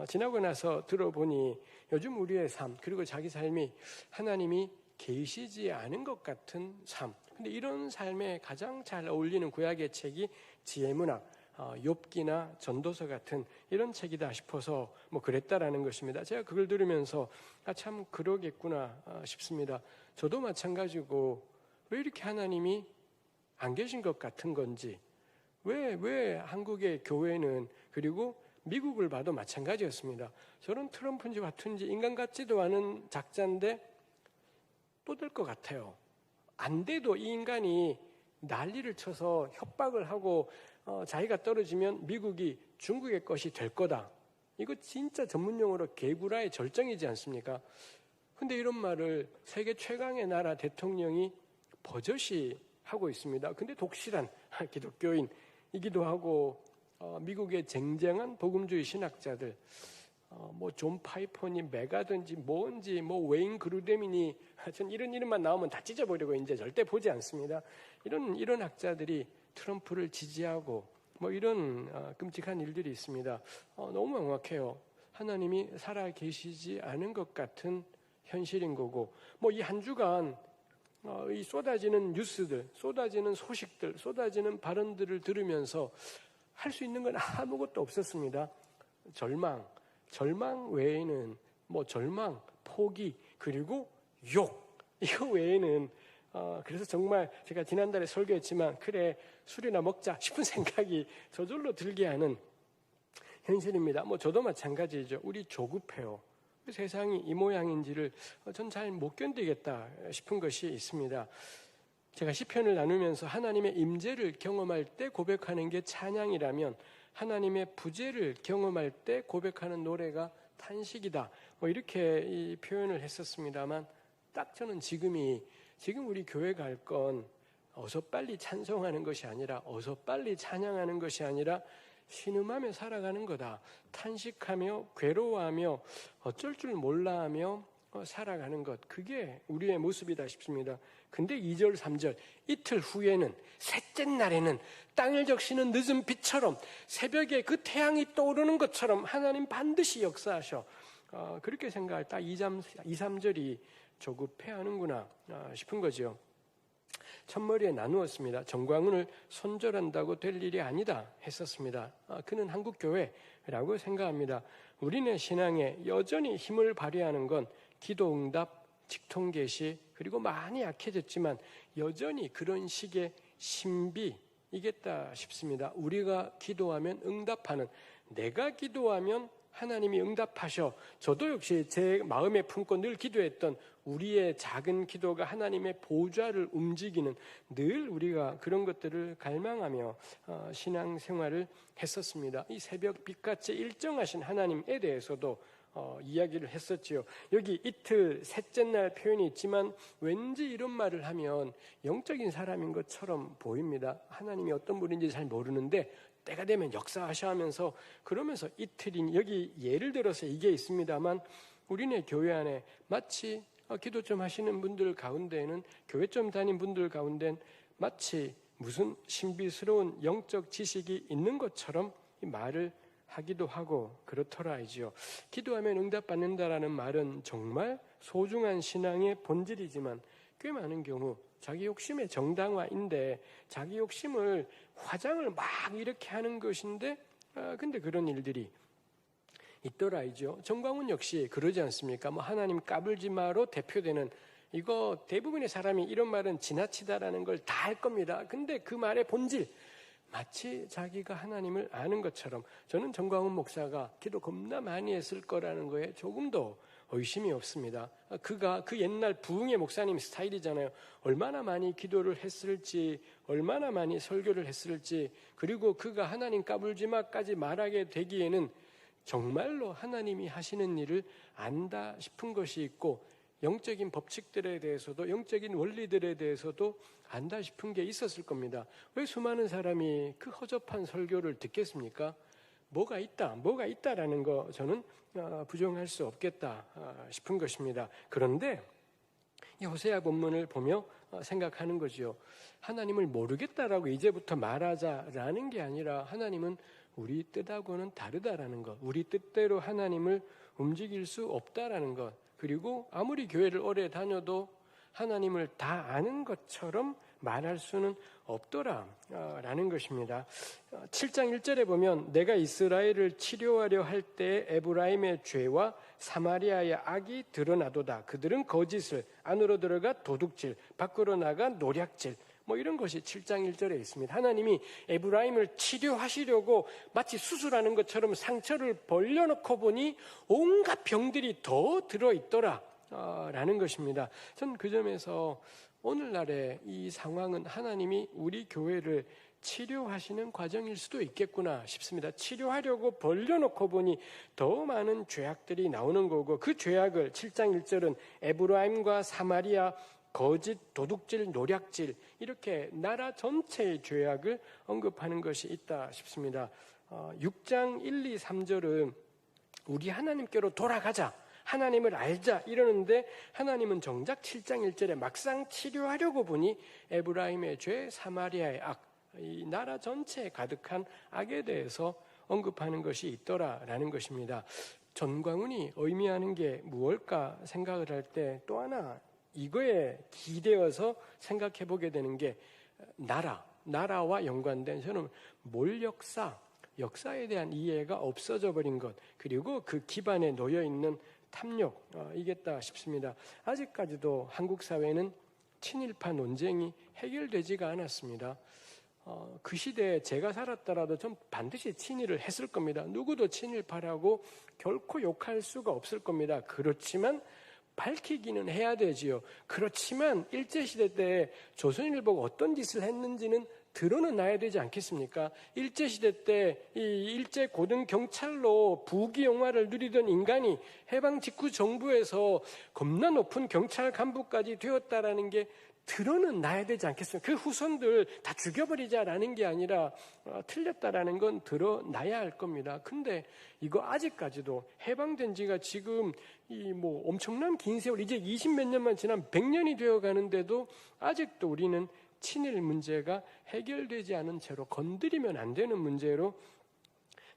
지나고 나서 들어보니 요즘 우리의 삶, 그리고 자기 삶이 하나님이 계시지 않은 것 같은 삶. 근데 이런 삶에 가장 잘 어울리는 구약의 책이 지혜문학, 욥기나 전도서 같은 이런 책이다 싶어서 그랬다라는 것입니다. 제가 그걸 들으면서 참 그러겠구나 싶습니다. 저도 마찬가지고 왜 이렇게 하나님이 안 계신 것 같은 건지, 왜 한국의 교회는, 그리고 미국을 봐도 마찬가지였습니다. 저는 트럼프인지 같은지 인간 같지도 않은 작자인데 또 될 것 같아요. 안 돼도 이 인간이 난리를 쳐서 협박을 하고 자기가 떨어지면 미국이 중국의 것이 될 거다. 이거 진짜 전문용어로 개구라의 절정이지 않습니까? 근데 이런 말을 세계 최강의 나라 대통령이 버젓이 하고 있습니다. 근데 독실한 기독교인이기도 하고 미국의 쟁쟁한 복음주의 신학자들, 존 파이퍼니 메가든지 뭔지 웨인 그루뎀이니 전 이런 이름만 나오면 다 찢어버리고 이제 절대 보지 않습니다. 이런 학자들이 트럼프를 지지하고 이런 끔찍한 일들이 있습니다. 너무 명확해요. 하나님이 살아 계시지 않은 것 같은 현실인 거고, 이 한 주간 이 쏟아지는 뉴스들, 쏟아지는 소식들, 쏟아지는 발언들을 들으면서 할 수 있는 건 아무것도 없었습니다. 절망 외에는 절망, 포기, 그리고 욕, 이거 외에는 그래서 정말 제가 지난달에 설교했지만 그래 술이나 먹자 싶은 생각이 저절로 들게 하는 현실입니다. 저도 마찬가지죠. 우리 조급해요. 세상이 이 모양인지를 전 잘 못 견디겠다 싶은 것이 있습니다. 제가 시편을 나누면서 하나님의 임재를 경험할 때 고백하는 게 찬양이라면 하나님의 부재를 경험할 때 고백하는 노래가 탄식이다. 이렇게 이 표현을 했었습니다만 딱 저는 지금 우리 교회 갈 건 어서 빨리 찬송하는 것이 아니라 어서 빨리 찬양하는 것이 아니라 신음하며 살아가는 거다. 탄식하며 괴로워하며 어쩔 줄 몰라하며 살아가는 것, 그게 우리의 모습이다 싶습니다. 근데 2절 3절 이틀 후에는 셋째 날에는 땅을 적시는 늦은 빛처럼 새벽에 그 태양이 떠오르는 것처럼 하나님 반드시 역사하셔. 그렇게 생각할 딱 2, 3절이 조급해하는구나 싶은 거죠. 첫머리에 나누었습니다. 정광훈을 손절한다고 될 일이 아니다 했었습니다. 그는 한국교회라고 생각합니다. 우리네 신앙에 여전히 힘을 발휘하는 건 기도응답, 직통계시, 그리고 많이 약해졌지만 여전히 그런 식의 신비이겠다 싶습니다. 우리가 기도하면 응답하는, 내가 기도하면 하나님이 응답하셔. 저도 역시 제 마음에 품고 늘 기도했던 우리의 작은 기도가 하나님의 보좌를 움직이는, 늘 우리가 그런 것들을 갈망하며 신앙생활을 했었습니다. 이 새벽 빛같이 일정하신 하나님에 대해서도 이야기를 했었지요. 여기 이틀 셋째 날 표현이 있지만 왠지 이런 말을 하면 영적인 사람인 것처럼 보입니다. 하나님이 어떤 분인지 잘 모르는데 때가 되면 역사하셔 하면서, 그러면서 이틀인, 여기 예를 들어서 이게 있습니다만 우리네 교회 안에 마치 기도 좀 하시는 분들 가운데는, 교회 좀 다닌 분들 가운데는 마치 무슨 신비스러운 영적 지식이 있는 것처럼 이 말을 하기도 하고 그렇더라이지요. 기도하면 응답받는다라는 말은 정말 소중한 신앙의 본질이지만 꽤 많은 경우 자기 욕심의 정당화인데, 자기 욕심을 화장을 막 이렇게 하는 것인데 근데 그런 일들이 있더라이죠. 정광훈 역시 그러지 않습니까? 하나님 까불지 마로 대표되는, 이거 대부분의 사람이 이런 말은 지나치다라는 걸 다 할 겁니다. 근데 그 말의 본질, 마치 자기가 하나님을 아는 것처럼, 저는 정광훈 목사가 기도 겁나 많이 했을 거라는 거에 조금도 의심이 없습니다. 그가 그 옛날 부흥의 목사님 스타일이잖아요. 얼마나 많이 기도를 했을지, 얼마나 많이 설교를 했을지, 그리고 그가 하나님 까불지 마까지 말하게 되기에는 정말로 하나님이 하시는 일을 안다 싶은 것이 있고, 영적인 법칙들에 대해서도, 영적인 원리들에 대해서도 안다 싶은 게 있었을 겁니다. 왜 수많은 사람이 그 허접한 설교를 듣겠습니까? 뭐가 있다라는 거 저는 부정할 수 없겠다 싶은 것입니다. 그런데 이 호세아 본문을 보며 생각하는 거죠. 하나님을 모르겠다라고 이제부터 말하자라는 게 아니라 하나님은 우리 뜻하고는 다르다라는 것, 우리 뜻대로 하나님을 움직일 수 없다라는 것, 그리고 아무리 교회를 오래 다녀도 하나님을 다 아는 것처럼 말할 수는 없더라라는 것입니다. 7장 1절에 보면 내가 이스라엘을 치료하려 할 때 에브라임의 죄와 사마리아의 악이 드러나도다. 그들은 거짓을, 안으로 들어가 도둑질, 밖으로 나가 노략질, 이런 것이 7장 1절에 있습니다. 하나님이 에브라임을 치료하시려고 마치 수술하는 것처럼 상처를 벌려놓고 보니 온갖 병들이 더 들어있더라 라는 것입니다. 전 그 점에서 오늘날의 이 상황은 하나님이 우리 교회를 치료하시는 과정일 수도 있겠구나 싶습니다. 치료하려고 벌려놓고 보니 더 많은 죄악들이 나오는 거고, 그 죄악을 7장 1절은 에브라임과 사마리아, 거짓, 도둑질, 노략질, 이렇게 나라 전체의 죄악을 언급하는 것이 있다 싶습니다. 6장 1, 2, 3절은 우리 하나님께로 돌아가자, 하나님을 알자 이러는데, 하나님은 정작 7장 1절에 막상 치료하려고 보니 에브라임의 죄, 사마리아의 악, 이 나라 전체에 가득한 악에 대해서 언급하는 것이 있더라라는 것입니다. 전광훈이 의미하는 게 무엇일까 생각을 할 때 또 하나 이거에 기대어서 생각해 보게 되는 게 나라와 연관된, 저는 역사에 대한 이해가 없어져 버린 것, 그리고 그 기반에 놓여 있는 탐욕이겠다 싶습니다. 아직까지도 한국 사회는 친일파 논쟁이 해결되지가 않았습니다. 그 시대에 제가 살았더라도 전 반드시 친일을 했을 겁니다. 누구도 친일파라고 결코 욕할 수가 없을 겁니다. 그렇지만 밝히기는 해야 되지요. 그렇지만 일제시대 때 조선일보가 어떤 짓을 했는지는 드러는 나야 되지 않겠습니까? 일제시대 때 이 일제 고등경찰로 부귀영화를 누리던 인간이 해방 직후 정부에서 겁나 높은 경찰 간부까지 되었다라는 게 드러는 나야 되지 않겠습니까? 그 후손들 다 죽여버리자라는 게 아니라 틀렸다라는 건 드러나야 할 겁니다. 근데 이거 아직까지도 해방된 지가 지금 엄청난 긴 세월, 이제 20몇 년만 지난 100년이 되어 가는데도 아직도 우리는 친일 문제가 해결되지 않은 채로, 건드리면 안 되는 문제로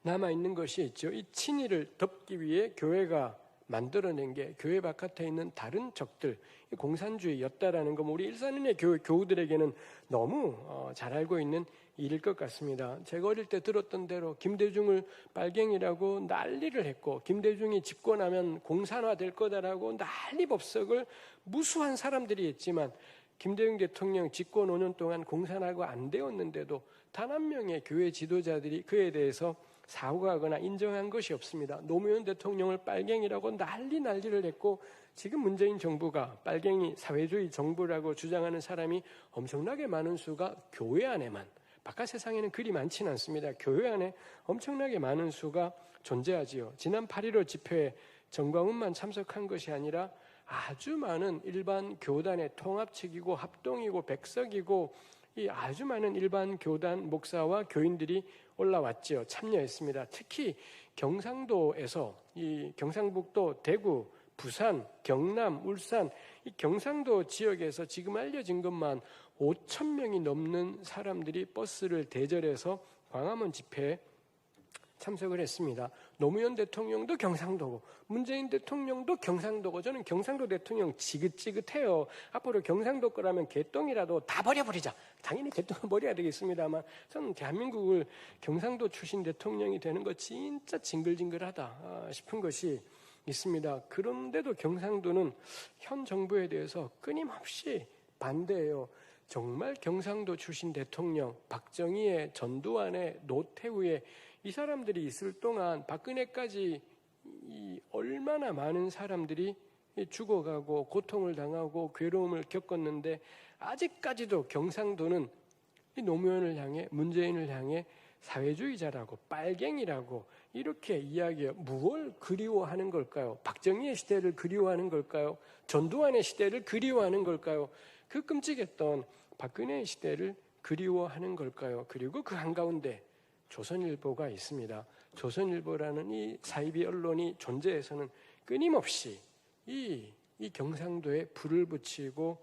남아있는 것이 있죠. 이 친일을 덮기 위해 교회가 만들어낸 게 교회 바깥에 있는 다른 적들, 공산주의였다라는 거, 우리 일산은의 교우들에게는 너무 잘 알고 있는 일일 것 같습니다. 제가 어릴 때 들었던 대로 김대중을 빨갱이라고 난리를 했고, 김대중이 집권하면 공산화될 거다라고 난리법석을 무수한 사람들이 했지만, 김대중 대통령 집권 5년 동안 공산화가 안 되었는데도 단 한 명의 교회 지도자들이 그에 대해서 사과하거나 인정한 것이 없습니다. 노무현 대통령을 빨갱이라고 난리를 했고, 지금 문재인 정부가 빨갱이 사회주의 정부라고 주장하는 사람이 엄청나게 많은 수가 교회 안에만, 바깥 세상에는 그리 많지는 않습니다. 교회 안에 엄청나게 많은 수가 존재하지요. 지난 8.15 집회에 전광훈만 참석한 것이 아니라 아주 많은 일반 교단의 통합 측이고 합동이고 백석이고 이 아주 많은 일반 교단 목사와 교인들이 올라왔죠. 참여했습니다. 특히 경상도에서, 이 경상북도, 대구, 부산, 경남, 울산, 이 경상도 지역에서 지금 알려진 것만 5,000명이 넘는 사람들이 버스를 대절해서 광화문 집회에 참석을 했습니다. 노무현 대통령도 경상도고 문재인 대통령도 경상도고, 저는 경상도 대통령 지긋지긋해요. 앞으로 경상도 거라면 개똥이라도 다 버려버리자. 당연히 개똥을 버려야 되겠습니다만, 저는 대한민국을 경상도 출신 대통령이 되는 거 진짜 징글징글하다 싶은 것이 있습니다. 그런데도 경상도는 현 정부에 대해서 끊임없이 반대해요. 정말 경상도 출신 대통령, 박정희의, 전두환의, 노태우의 이 사람들이 있을 동안 박근혜까지 얼마나 많은 사람들이 죽어가고 고통을 당하고 괴로움을 겪었는데, 아직까지도 경상도는 이 노무현을 향해, 문재인을 향해 사회주의자라고, 빨갱이라고 이렇게 이야기해요. 무엇을 그리워하는 걸까요? 박정희의 시대를 그리워하는 걸까요? 전두환의 시대를 그리워하는 걸까요? 그 끔찍했던 박근혜의 시대를 그리워하는 걸까요? 그리고 그 한가운데 조선일보가 있습니다. 조선일보라는 이 사이비 언론이 존재해서는 끊임없이 이 경상도에 불을 붙이고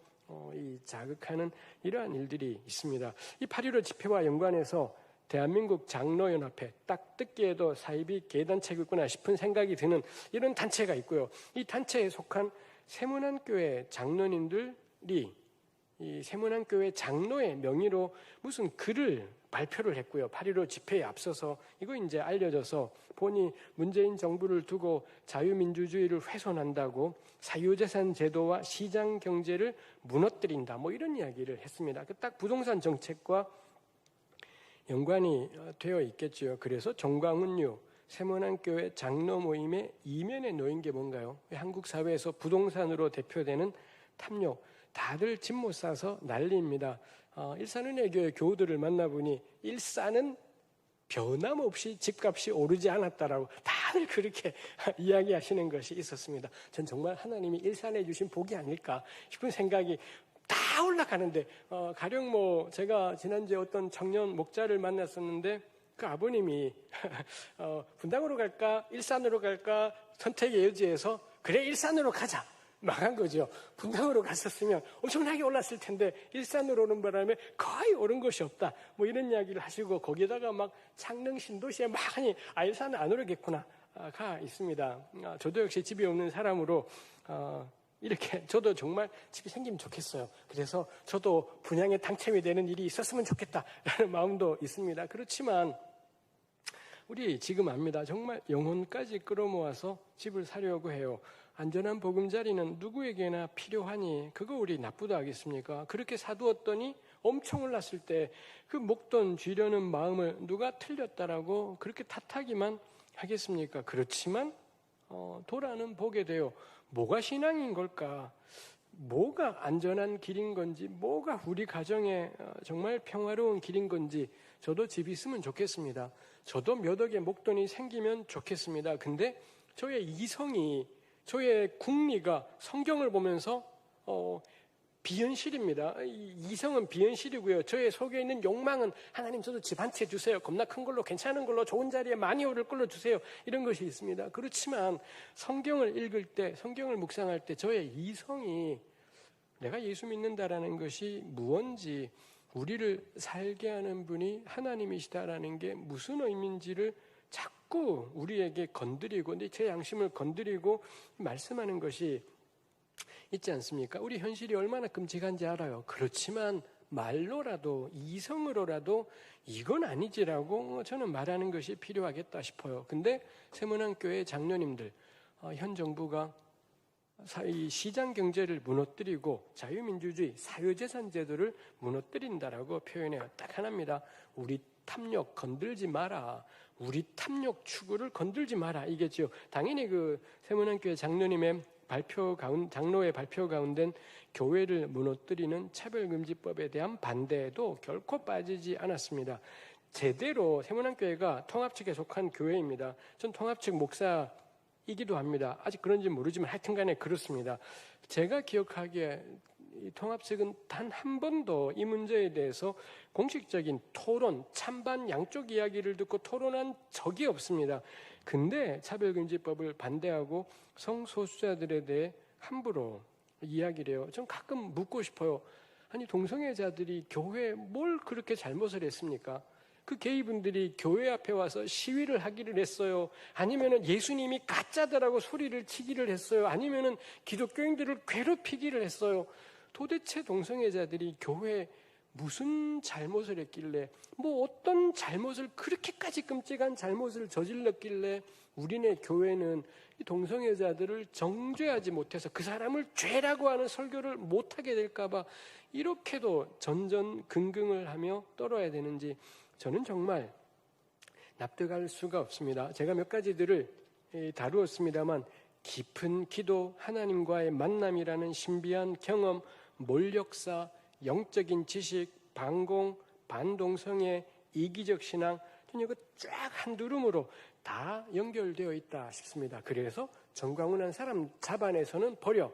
이 자극하는 이러한 일들이 있습니다. 이 8.15 집회와 연관해서 대한민국 장로연합회, 딱 듣기에도 사이비 계단체겠구나 싶은 생각이 드는 이런 단체가 있고요. 이 단체에 속한 세문안교회 장로님들 이 세문안교회 장로의 명의로 무슨 글을 발표를 했고요. 8.15 집회에 앞서서 이거 이제 알려져서 본이 문재인 정부를 두고 자유민주주의를 훼손한다고 사유재산 제도와 시장 경제를 무너뜨린다. 뭐 이런 이야기를 했습니다. 딱 부동산 정책과 연관이 되어 있겠죠. 그래서 정광훈류 세문안교회 장로 모임의 이면에 놓인 게 뭔가요? 한국 사회에서 부동산으로 대표되는 탐욕. 다들 집 못 사서 난리입니다. 일산은혜교회 교우들을 만나보니 일산은 변함없이 집값이 오르지 않았다라고 다들 그렇게 이야기하시는 것이 있었습니다. 전 정말 하나님이 일산해 주신 복이 아닐까 싶은 생각이 다 올라가는데 가령 뭐 제가 지난주에 어떤 청년 목자를 만났었는데 그 아버님이 분당으로 갈까 일산으로 갈까 선택의 여지에서 그래 일산으로 가자 망한 거죠. 분당으로 갔었으면 엄청나게 올랐을 텐데 일산으로 오는 바람에 거의 오른 것이 없다. 뭐 이런 이야기를 하시고 거기에다가 막 창릉 신도시에 많이 일산은 안 오르겠구나 가 있습니다. 저도 역시 집이 없는 사람으로 이렇게 저도 정말 집이 생기면 좋겠어요. 그래서 저도 분양에 당첨이 되는 일이 있었으면 좋겠다라는 마음도 있습니다. 그렇지만 우리 지금 압니다. 정말 영혼까지 끌어모아서 집을 사려고 해요. 안전한 보금자리는 누구에게나 필요하니 그거 우리 나쁘다 하겠습니까? 그렇게 사두었더니 엄청 올랐을 때 그 목돈 쥐려는 마음을 누가 틀렸다라고 그렇게 탓하기만 하겠습니까? 그렇지만 도라는 보게 돼요. 뭐가 신앙인 걸까? 뭐가 안전한 길인 건지, 뭐가 우리 가정에 정말 평화로운 길인 건지 저도 집 있으면 좋겠습니다. 저도 몇 억의 목돈이 생기면 좋겠습니다. 근데 저의 이성이, 저의 궁리가 성경을 보면서 비현실입니다. 이성은 비현실이고요. 저의 속에 있는 욕망은 하나님 저도 집 한 채 주세요. 겁나 큰 걸로 괜찮은 걸로 좋은 자리에 많이 오를 걸로 주세요. 이런 것이 있습니다. 그렇지만 성경을 읽을 때, 성경을 묵상할 때 저의 이성이 내가 예수 믿는다라는 것이 무언지, 우리를 살게 하는 분이 하나님이시다라는 게 무슨 의미인지를 자꾸 우리에게 건드리고 제 양심을 건드리고 말씀하는 것이 있지 않습니까? 우리 현실이 얼마나 끔찍한지 알아요. 그렇지만 말로라도 이성으로라도 이건 아니지라고 저는 말하는 것이 필요하겠다 싶어요. 근데 세문안교회 장로님들, 현 정부가 이 시장 경제를 무너뜨리고 자유민주주의, 사유재산 제도를 무너뜨린다라고 표현해요. 딱 하나입니다. 우리 탐욕 건들지 마라. 우리 탐욕 추구를 건들지 마라. 이겠죠. 당연히 그 세문안교회 장로님의 장로의 발표 가운데 교회를 무너뜨리는 차별금지법에 대한 반대에도 결코 빠지지 않았습니다. 제대로 세문안교회가 통합측에 속한 교회입니다. 전 통합측 목사이기도 합니다. 아직 그런지 모르지만 하여튼간에 그렇습니다. 제가 기억하기에 이 통합측은 단 한 번도 이 문제에 대해서 공식적인 토론, 찬반 양쪽 이야기를 듣고 토론한 적이 없습니다. 근데 차별금지법을 반대하고 성소수자들에 대해 함부로 이야기를 해요. 전 가끔 묻고 싶어요. 아니 동성애자들이 교회에 뭘 그렇게 잘못을 했습니까? 그 게이분들이 교회 앞에 와서 시위를 하기를 했어요? 아니면은 예수님이 가짜다라고 소리를 치기를 했어요? 아니면은 기독교인들을 괴롭히기를 했어요? 도대체 동성애자들이 교회에 무슨 잘못을 했길래, 뭐 어떤 잘못을, 그렇게까지 끔찍한 잘못을 저질렀길래 우리네 교회는 이 동성애자들을 정죄하지 못해서 그 사람을 죄라고 하는 설교를 못하게 될까봐 이렇게도 전전긍긍을 하며 떨어야 되는지 저는 정말 납득할 수가 없습니다. 제가 몇 가지들을 다루었습니다만 깊은 기도, 하나님과의 만남이라는 신비한 경험, 몰역사, 영적인 지식, 반공, 반동성애, 이기적 신앙, 이거 쫙 한 두름으로 다 연결되어 있다 싶습니다. 그래서 정광훈 한 사람 잡아내서는 버려.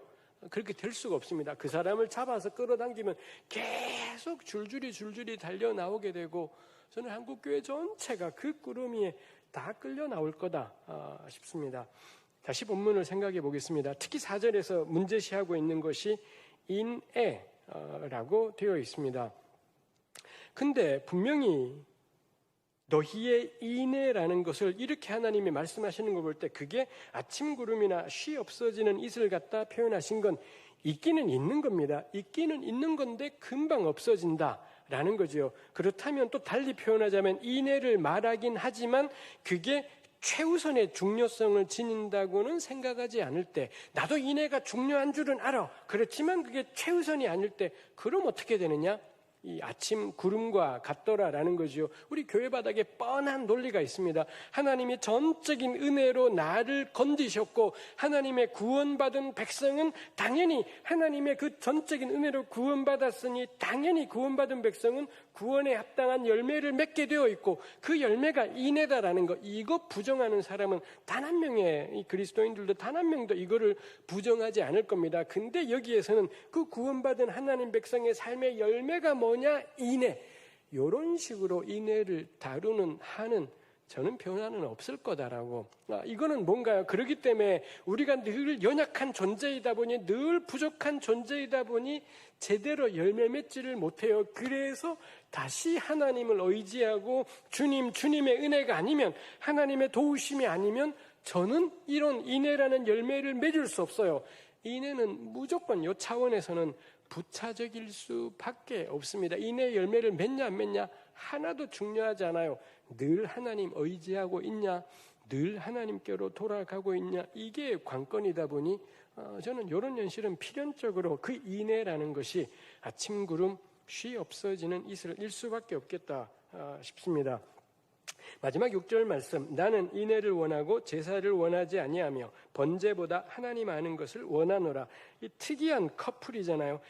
그렇게 될 수가 없습니다. 그 사람을 잡아서 끌어당기면 계속 줄줄이 달려 나오게 되고 저는 한국교회 전체가 그 구름 위에 다 끌려 나올 거다 싶습니다. 다시 본문을 생각해 보겠습니다. 특히 4절에서 문제시하고 있는 것이 인애라고 되어 있습니다. 근데 분명히 너희의 인애라는 것을 이렇게 하나님이 말씀하시는 걸 볼 때 그게 아침 구름이나 쉬 없어지는 이슬 같다 표현하신 건 있기는 있는 겁니다. 있기는 있는 건데 금방 없어진다라는 거죠. 그렇다면 또 달리 표현하자면 인애를 말하긴 하지만 그게 최우선의 중요성을 지닌다고는 생각하지 않을 때, 나도 인애가 중요한 줄은 알아. 그렇지만 그게 최우선이 아닐 때, 그럼 어떻게 되느냐? 이 아침 구름과 같더라라는 거죠. 우리 교회 바닥에 뻔한 논리가 있습니다. 하나님이 전적인 은혜로 나를 건지셨고 하나님의 구원받은 백성은 당연히 하나님의 그 전적인 은혜로 구원받았으니 당연히 구원받은 백성은 구원에 합당한 열매를 맺게 되어 있고 그 열매가 인애다라는 거, 이거 부정하는 사람은 단 한 명의, 이 그리스도인들도 단 한 명도 이거를 부정하지 않을 겁니다. 근데 여기에서는 그 구원받은 하나님 백성의 삶의 열매가 뭐냐? 인애. 이런 식으로 인애를 다루는 한은 저는 변화는 없을 거다라고. 이거는 뭔가요? 그렇기 때문에 우리가 늘 연약한 존재이다 보니, 늘 부족한 존재이다 보니 제대로 열매 맺지를 못해요. 그래서 다시 하나님을 의지하고 주님의 은혜가 아니면, 하나님의 도우심이 아니면 저는 이런 인애라는 열매를 맺을 수 없어요. 인애는 무조건 이 차원에서는 부차적일 수밖에 없습니다. 인애의 열매를 맺냐 안 맺냐 하나도 중요하지 않아요. 늘 하나님 의지하고 있냐, 늘 하나님께로 돌아가고 있냐, 이게 관건이다 보니 저는 이런 현실은 필연적으로 그 인애라는 것이 아침 구름 쉬 없어지는 일 수밖에 없겠다 싶습니다. 마지막 6절 말씀, 나는 인애를 원하고 제사를 원하지 아니하며 번제보다 하나님 아는 것을 원하노라. 이 특이한 커플이잖아요.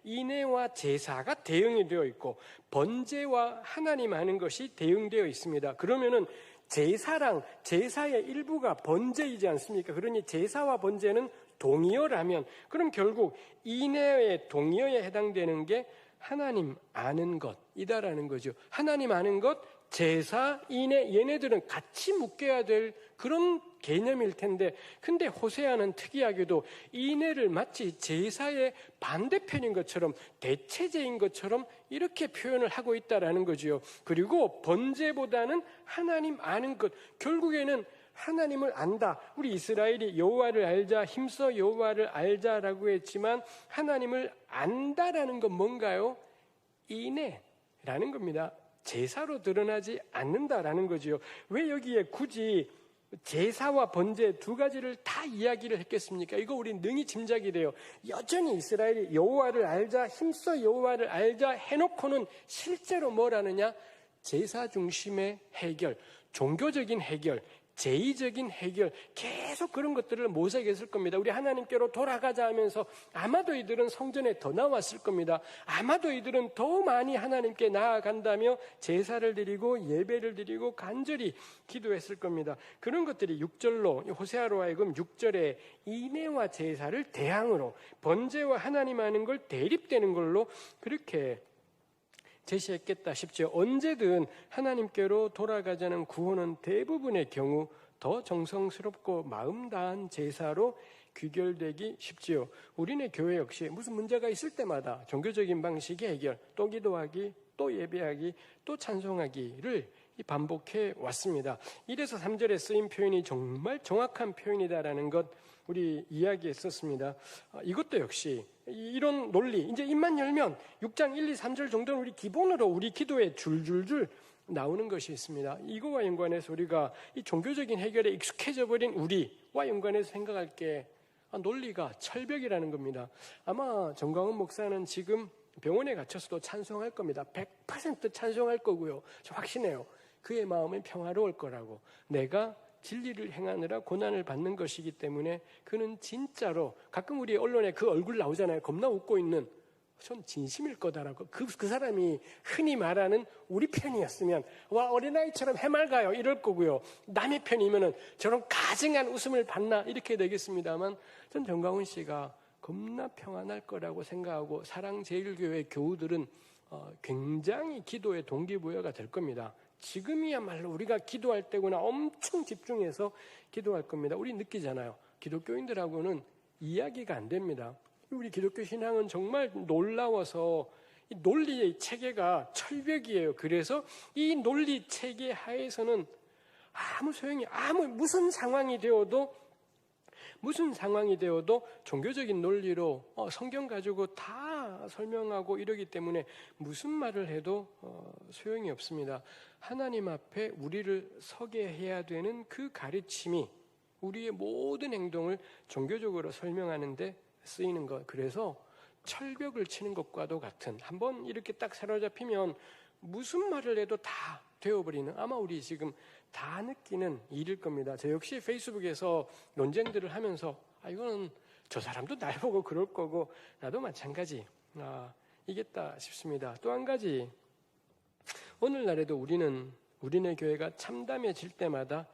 인애와 제사가 대응이 되어 있고 번제와 하나님 아는 것이 대응되어 있습니다. 그러면은 제사의 일부가 번제이지 않습니까? 그러니 제사와 번제는 동의어라면 그럼 결국 인애의 동의어에 해당되는 게 하나님 아는 것이다라는 거죠. 하나님 아는 것, 제사, 인애, 얘네들은 같이 묶여야 될 그런 개념일 텐데, 근데 호세아는 특이하게도 인애를 마치 제사의 반대편인 것처럼, 대체제인 것처럼 이렇게 표현을 하고 있다라는 거지요. 그리고 번제보다는 하나님 아는 것, 결국에는 하나님을 안다. 우리 이스라엘이 여호와를 알자, 힘써 여호와를 알자라고 했지만 하나님을 안다라는 건 뭔가요? 인애라는 겁니다. 제사로 드러나지 않는다라는 거지요. 왜 여기에 굳이 제사와 번제 두 가지를 다 이야기를 했겠습니까? 이거 우리 능히 짐작이 돼요. 여전히 이스라엘이 여호와를 알자, 힘써 여호와를 알자 해놓고는 실제로 뭘 하느냐? 제사 중심의 해결, 종교적인 해결, 제의적인 해결, 계속 그런 것들을 모색했을 겁니다. 우리 하나님께로 돌아가자 하면서 아마도 이들은 성전에 더 나왔을 겁니다. 아마도 이들은 더 많이 하나님께 나아간다며 제사를 드리고 예배를 드리고 간절히 기도했을 겁니다. 그런 것들이 6절로, 호세아로 하여금 6절에 인애와 제사를 대항으로, 번제와 하나님 아는 걸 대립되는 걸로 그렇게 제시했겠다 싶죠. 언제든 하나님께로 돌아가자는 구호는 대부분의 경우 더 정성스럽고 마음 다한 제사로 귀결되기 쉽지요. 우리네 교회 역시 무슨 문제가 있을 때마다 종교적인 방식의 해결, 또 기도하기, 또 예배하기, 또 찬송하기를 반복해 왔습니다. 1에서 3절에 쓰인 표현이 정말 정확한 표현이다라는 것 우리 이야기했었습니다. 이것도 역시 이런 논리, 이제 입만 열면 6장 1, 2, 3절 정도는 우리 기본으로 우리 기도에 줄줄줄 나오는 것이 있습니다. 이거와 연관해서 우리가 이 종교적인 해결에 익숙해져 버린 우리와 연관해서 생각할 게 논리가 철벽이라는 겁니다. 아마 정광훈 목사는 지금 병원에 갇혀서도 찬송할 겁니다. 100% 찬송할 거고요. 저 확신해요. 그의 마음은 평화로울 거라고. 내가 진리를 행하느라 고난을 받는 것이기 때문에 그는 진짜로, 가끔 우리 언론에 그 얼굴 나오잖아요. 겁나 웃고 있는, 전 진심일 거다라고. 그 사람이 흔히 말하는 우리 편이었으면 와 어린아이처럼 해맑아요 이럴 거고요. 남의 편이면은 저런 가증한 웃음을 받나 이렇게 되겠습니다만, 전 정광훈 씨가 겁나 평안할 거라고 생각하고 사랑제일교회 교우들은 굉장히 기도의 동기부여가 될 겁니다. 지금이야말로 우리가 기도할 때구나 엄청 집중해서 기도할 겁니다. 우리 느끼잖아요. 기독교인들하고는 이야기가 안 됩니다. 우리 기독교 신앙은 정말 놀라워서 이 논리의 체계가 철벽이에요. 그래서 이 논리 체계 하에서는 아무 소용이, 무슨 상황이 되어도 무슨 상황이 되어도 종교적인 논리로 성경 가지고 다 설명하고 이러기 때문에 무슨 말을 해도 소용이 없습니다. 하나님 앞에 우리를 서게 해야 되는 그 가르침이 우리의 모든 행동을 종교적으로 설명하는데 쓰이는 것. 그래서 철벽을 치는 것과도 같은, 한번 이렇게 딱 사로잡히면 무슨 말을 해도 다 되어버리는, 아마 우리 지금 다 느끼는 일일 겁니다. 저 역시 페이스북에서 논쟁들을 하면서 이거는 저 사람도 날 보고 그럴 거고 나도 마찬가지 이겠다 싶습니다. 또 한 가지, 오늘날에도 우리네 교회가 참담해질 때마다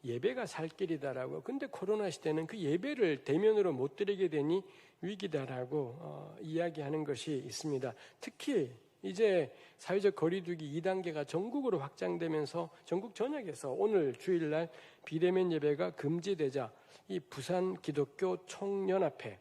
예배가 살 길이다라고, 근데 코로나 시대는 그 예배를 대면으로 못 드리게 되니 위기다라고 이야기하는 것이 있습니다. 특히 이제 사회적 거리두기 2단계가 전국으로 확장되면서 전국 전역에서 오늘 주일날 비대면 예배가 금지되자 이 부산 기독교 총연합회,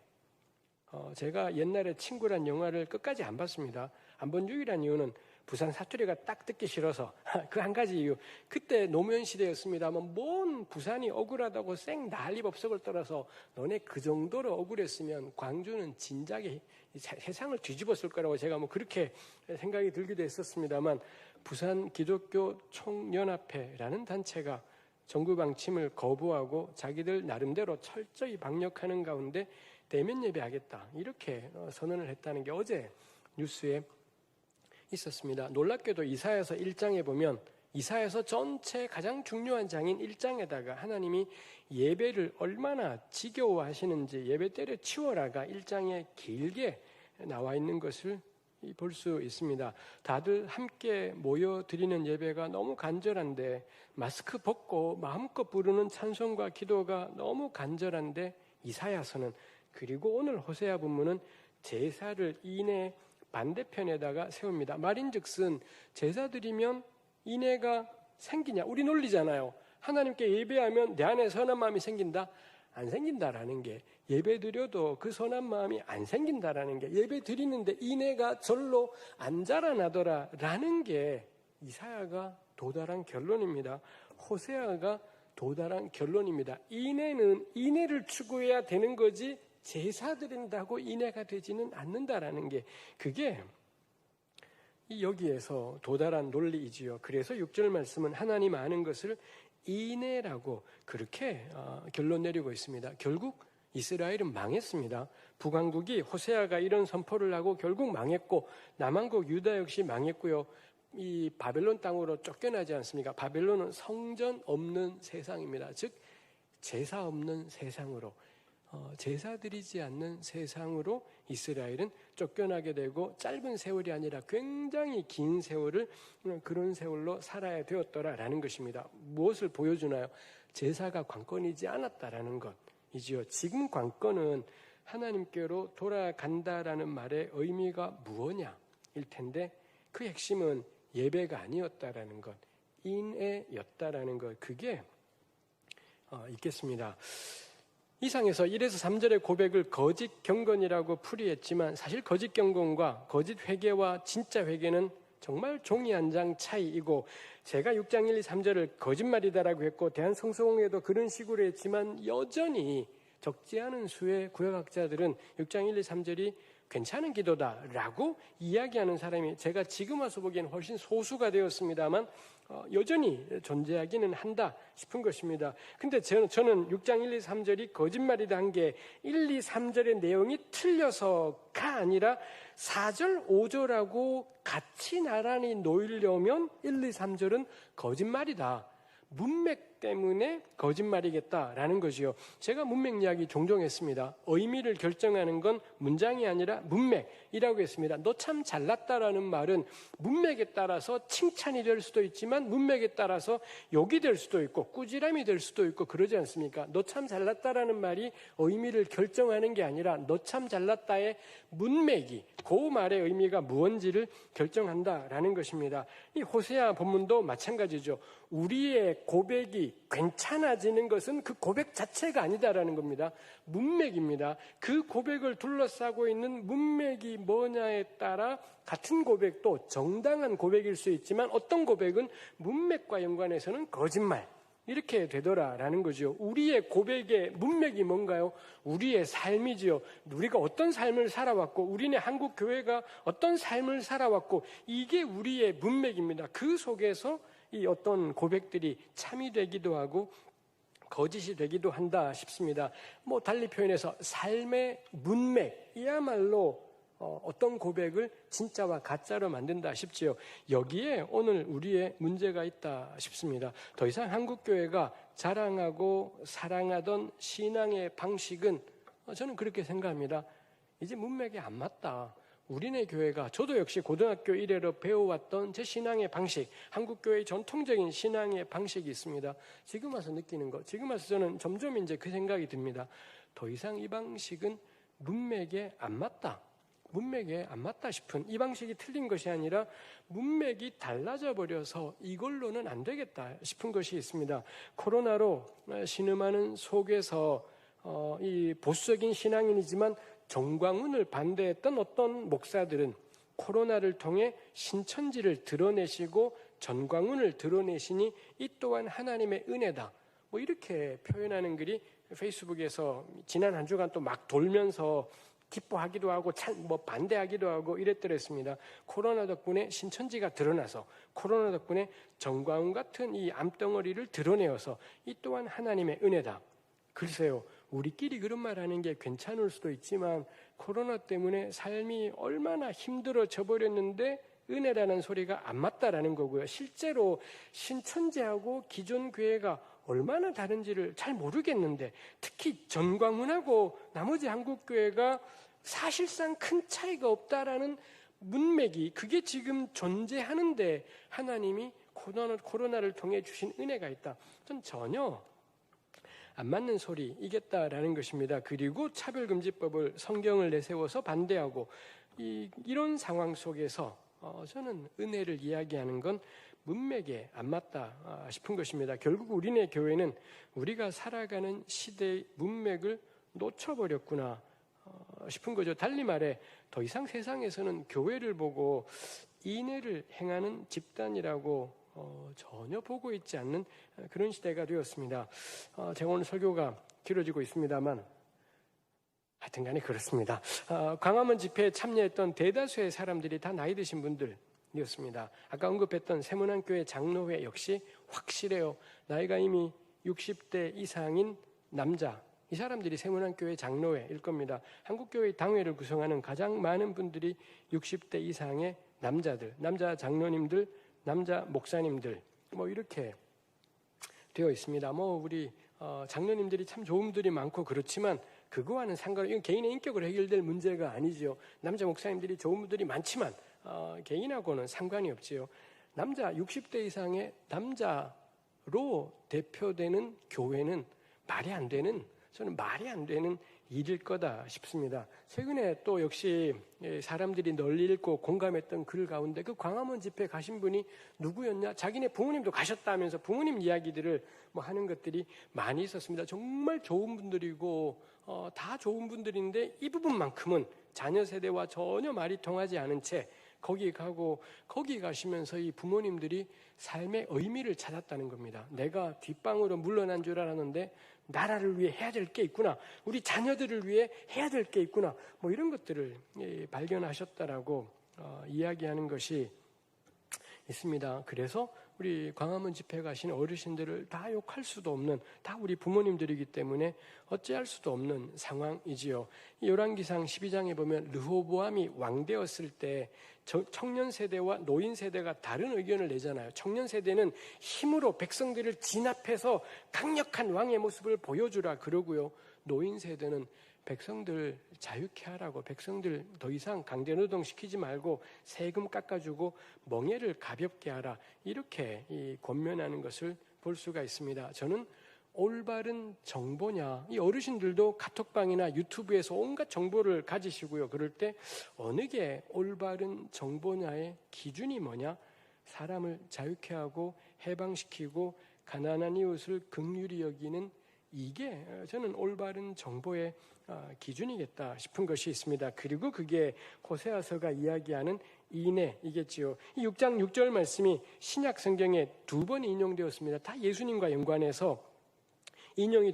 제가 옛날에 친구란 영화를 끝까지 안 봤습니다. 안 본 유일한 이유는 부산 사투리가 딱 듣기 싫어서 그 한 가지 이유. 그때 노무현 시대였습니다만 뭔 부산이 억울하다고 쌩 난리법석을 떨어서 너네 그 정도로 억울했으면 광주는 진작에 세상을 뒤집었을 거라고 제가 그렇게 생각이 들기도 했었습니다만, 부산 기독교 총연합회라는 단체가 정부 방침을 거부하고 자기들 나름대로 철저히 방역하는 가운데 대면 예배하겠다 이렇게 선언을 했다는 게 어제 뉴스에 있었습니다. 놀랍게도 이사야서 1장에 보면, 이사야서 전체 가장 중요한 장인 1장에다가 하나님이 예배를 얼마나 지겨워하시는지 예배 때려 치워라가 1장에 길게 나와 있는 것을 볼 수 있습니다. 다들 함께 모여 드리는 예배가 너무 간절한데, 마스크 벗고 마음껏 부르는 찬송과 기도가 너무 간절한데, 이사야서는, 그리고 오늘 호세아 본문은 제사를 인해 반대편에다가 세웁니다. 말인즉슨 제사 드리면 인애가 생기냐? 우리 논리잖아요. 하나님께 예배하면 내 안에 선한 마음이 생긴다? 안 생긴다라는 게, 예배 드려도 그 선한 마음이 안 생긴다라는 게, 예배 드리는데 인애가 절로 안 자라나더라라는 게 이사야가 도달한 결론입니다. 호세아가 도달한 결론입니다. 인애는 인애를 추구해야 되는 거지 제사 드린다고 인애가 되지는 않는다라는 게, 그게 여기에서 도달한 논리이지요. 그래서 6절 말씀은 하나님 아는 것을 인애라고 그렇게 결론 내리고 있습니다. 결국 이스라엘은 망했습니다. 북왕국이 호세아가 이런 선포를 하고 결국 망했고, 남왕국 유다 역시 망했고요. 이 바벨론 땅으로 쫓겨나지 않습니까? 바벨론은 성전 없는 세상입니다. 즉 제사 없는 세상으로, 제사 드리지 않는 세상으로 이스라엘은 쫓겨나게 되고, 짧은 세월이 아니라 굉장히 긴 세월을 그런 세월로 살아야 되었더라라는 것입니다. 무엇을 보여주나요? 제사가 관건이지 않았다라는 것이지요. 지금 관건은 하나님께로 돌아간다라는 말의 의미가 무엇냐 일 텐데, 그 핵심은 예배가 아니었다라는 것, 인애였다라는 것, 그게 있겠습니다. 이상에서 1에서 3절의 고백을 거짓 경건이라고 풀이했지만, 사실 거짓 경건과 거짓 회개와 진짜 회개는 정말 종이 한 장 차이이고, 제가 6장 1, 2, 3절을 거짓말이다라고 했고 대한성서공회도 그런 식으로 했지만, 여전히 적지 않은 수의 구약학자들은 6장 1, 2, 3절이 괜찮은 기도다라고 이야기하는 사람이 제가 지금 와서 보기에는 훨씬 소수가 되었습니다만 여전히 존재하기는 한다 싶은 것입니다. 근데 저는 6장 1, 2, 3절이 거짓말이다 한 게 1, 2, 3절의 내용이 틀려서가 아니라 4절, 5절하고 같이 나란히 놓이려면 1, 2, 3절은 거짓말이다, 문맥 때문에 거짓말이겠다라는 것이요. 제가 문맥 이야기 종종 했습니다. 의미를 결정하는 건 문장이 아니라 문맥이라고 했습니다. 너 참 잘났다라는 말은 문맥에 따라서 칭찬이 될 수도 있지만 문맥에 따라서 욕이 될 수도 있고 꾸지람이 될 수도 있고 그러지 않습니까? 너 참 잘났다라는 말이 의미를 결정하는 게 아니라 너 참 잘났다의 문맥이 그 말의 의미가 무언지를 결정한다라는 것입니다. 이 호세아 본문도 마찬가지죠. 우리의 고백이 괜찮아지는 것은 그 고백 자체가 아니다라는 겁니다. 문맥입니다. 그 고백을 둘러싸고 있는 문맥이 뭐냐에 따라 같은 고백도 정당한 고백일 수 있지만, 어떤 고백은 문맥과 연관해서는 거짓말, 이렇게 되더라라는 거죠. 우리의 고백의 문맥이 뭔가요? 우리의 삶이지요. 우리가 어떤 삶을 살아왔고 우리네 한국 교회가 어떤 삶을 살아왔고 이게 우리의 문맥입니다. 그 속에서 이 어떤 고백들이 참이 되기도 하고 거짓이 되기도 한다 싶습니다. 달리 표현해서 삶의 문맥이야말로 어떤 고백을 진짜와 가짜로 만든다 싶지요. 여기에 오늘 우리의 문제가 있다 싶습니다. 더 이상 한국교회가 자랑하고 사랑하던 신앙의 방식은 저는 그렇게 생각합니다. 이제 문맥에 안 맞다. 우리네 교회가 저도 역시 고등학교 이래로 배워왔던 제 신앙의 방식, 한국교회의 전통적인 신앙의 방식이 있습니다. 지금 와서 느끼는 것, 지금 와서 저는 점점 이제 그 생각이 듭니다. 더 이상 이 방식은 문맥에 안 맞다. 문맥에 안 맞다 싶은 이 방식이 틀린 것이 아니라 문맥이 달라져 버려서 이걸로는 안 되겠다 싶은 것이 있습니다. 코로나로 신음하는 속에서 이 보수적인 신앙인이지만 정광훈을 반대했던 어떤 목사들은 코로나를 통해 신천지를 드러내시고 전광훈을 드러내시니 이 또한 하나님의 은혜다. 이렇게 표현하는 글이 페이스북에서 지난 한 주간 또 막 돌면서 기뻐하기도 하고 반대하기도 하고 이랬더랬습니다. 코로나 덕분에 신천지가 드러나서 코로나 덕분에 정광훈 같은 이 암덩어리를 드러내어서 이 또한 하나님의 은혜다. 글쎄요. 우리끼리 그런 말 하는 게 괜찮을 수도 있지만 코로나 때문에 삶이 얼마나 힘들어져 버렸는데 은혜라는 소리가 안 맞다라는 거고요. 실제로 신천지하고 기존 교회가 얼마나 다른지를 잘 모르겠는데 특히 전광훈하고 나머지 한국교회가 사실상 큰 차이가 없다라는 문맥이 그게 지금 존재하는데 하나님이 코로나를 통해 주신 은혜가 있다. 전 전혀 안 맞는 소리이겠다라는 것입니다. 그리고 차별금지법을 성경을 내세워서 반대하고 이런 상황 속에서 저는 은혜를 이야기하는 건 문맥에 안 맞다 싶은 것입니다. 결국 우리네 교회는 우리가 살아가는 시대의 문맥을 놓쳐버렸구나 싶은 거죠. 달리 말해 더 이상 세상에서는 교회를 보고 인애를 행하는 집단이라고 전혀 보고 있지 않는 그런 시대가 되었습니다. 제가 오늘 설교가 길어지고 있습니다만 하여튼 간에 그렇습니다. 광화문 집회에 참여했던 대다수의 사람들이 다 나이 드신 분들이었습니다. 아까 언급했던 세문안교회 장로회 역시 확실해요. 나이가 이미 60대 이상인 남자, 이 사람들이 세문안교회 장로회일 겁니다. 한국교회의 당회를 구성하는 가장 많은 분들이 60대 이상의 남자들, 남자 장로님들, 남자 목사님들 이렇게 되어 있습니다. 우리 장로님들이 참 좋은 분들이 많고 그렇지만 그거와는 상관없이 이건 개인의 인격으로 해결될 문제가 아니지요. 남자 목사님들이 좋은 분들이 많지만 개인하고는 상관이 없지요. 남자 60대 이상의 남자로 대표되는 교회는 저는 말이 안 되는 일일 거다 싶습니다. 최근에 또 역시 사람들이 널리 읽고 공감했던 글 가운데 그 광화문 집회 가신 분이 누구였냐? 자기네 부모님도 가셨다면서 부모님 이야기들을 하는 것들이 많이 있었습니다. 정말 좋은 분들이고 다 좋은 분들인데 이 부분만큼은 자녀 세대와 전혀 말이 통하지 않은 채 거기 가시면서 이 부모님들이 삶의 의미를 찾았다는 겁니다. 내가 뒷방으로 물러난 줄 알았는데 나라를 위해 해야 될 게 있구나. 우리 자녀들을 위해 해야 될 게 있구나. 이런 것들을 발견하셨다라고 이야기하는 것이 있습니다. 그래서 우리 광화문 집회 가신 어르신들을 다 욕할 수도 없는, 다 우리 부모님들이기 때문에 어찌할 수도 없는 상황이지요. 열왕기상 12장에 보면 르호보암이 왕되었을 때 청년 세대와 노인 세대가 다른 의견을 내잖아요. 청년 세대는 힘으로 백성들을 진압해서 강력한 왕의 모습을 보여주라 그러고요. 노인 세대는 백성들 자유케 하라고, 백성들 더 이상 강제노동 시키지 말고 세금 깎아주고 멍에를 가볍게 하라, 이렇게 권면하는 것을 볼 수가 있습니다. 저는 올바른 정보냐, 이 어르신들도 카톡방이나 유튜브에서 온갖 정보를 가지시고요. 그럴 때 어느 게 올바른 정보냐의 기준이 뭐냐? 사람을 자유케 하고 해방시키고 가난한 이웃을 긍휼히 여기는, 이게 저는 올바른 정보의 기준이겠다 싶은 것이 있습니다. 그리고 그게 호세아서가 이야기하는 이내이겠지요. 이 6장 6절 말씀이 신약 성경에 2번 인용되었습니다. 다 예수님과 연관해서 인용이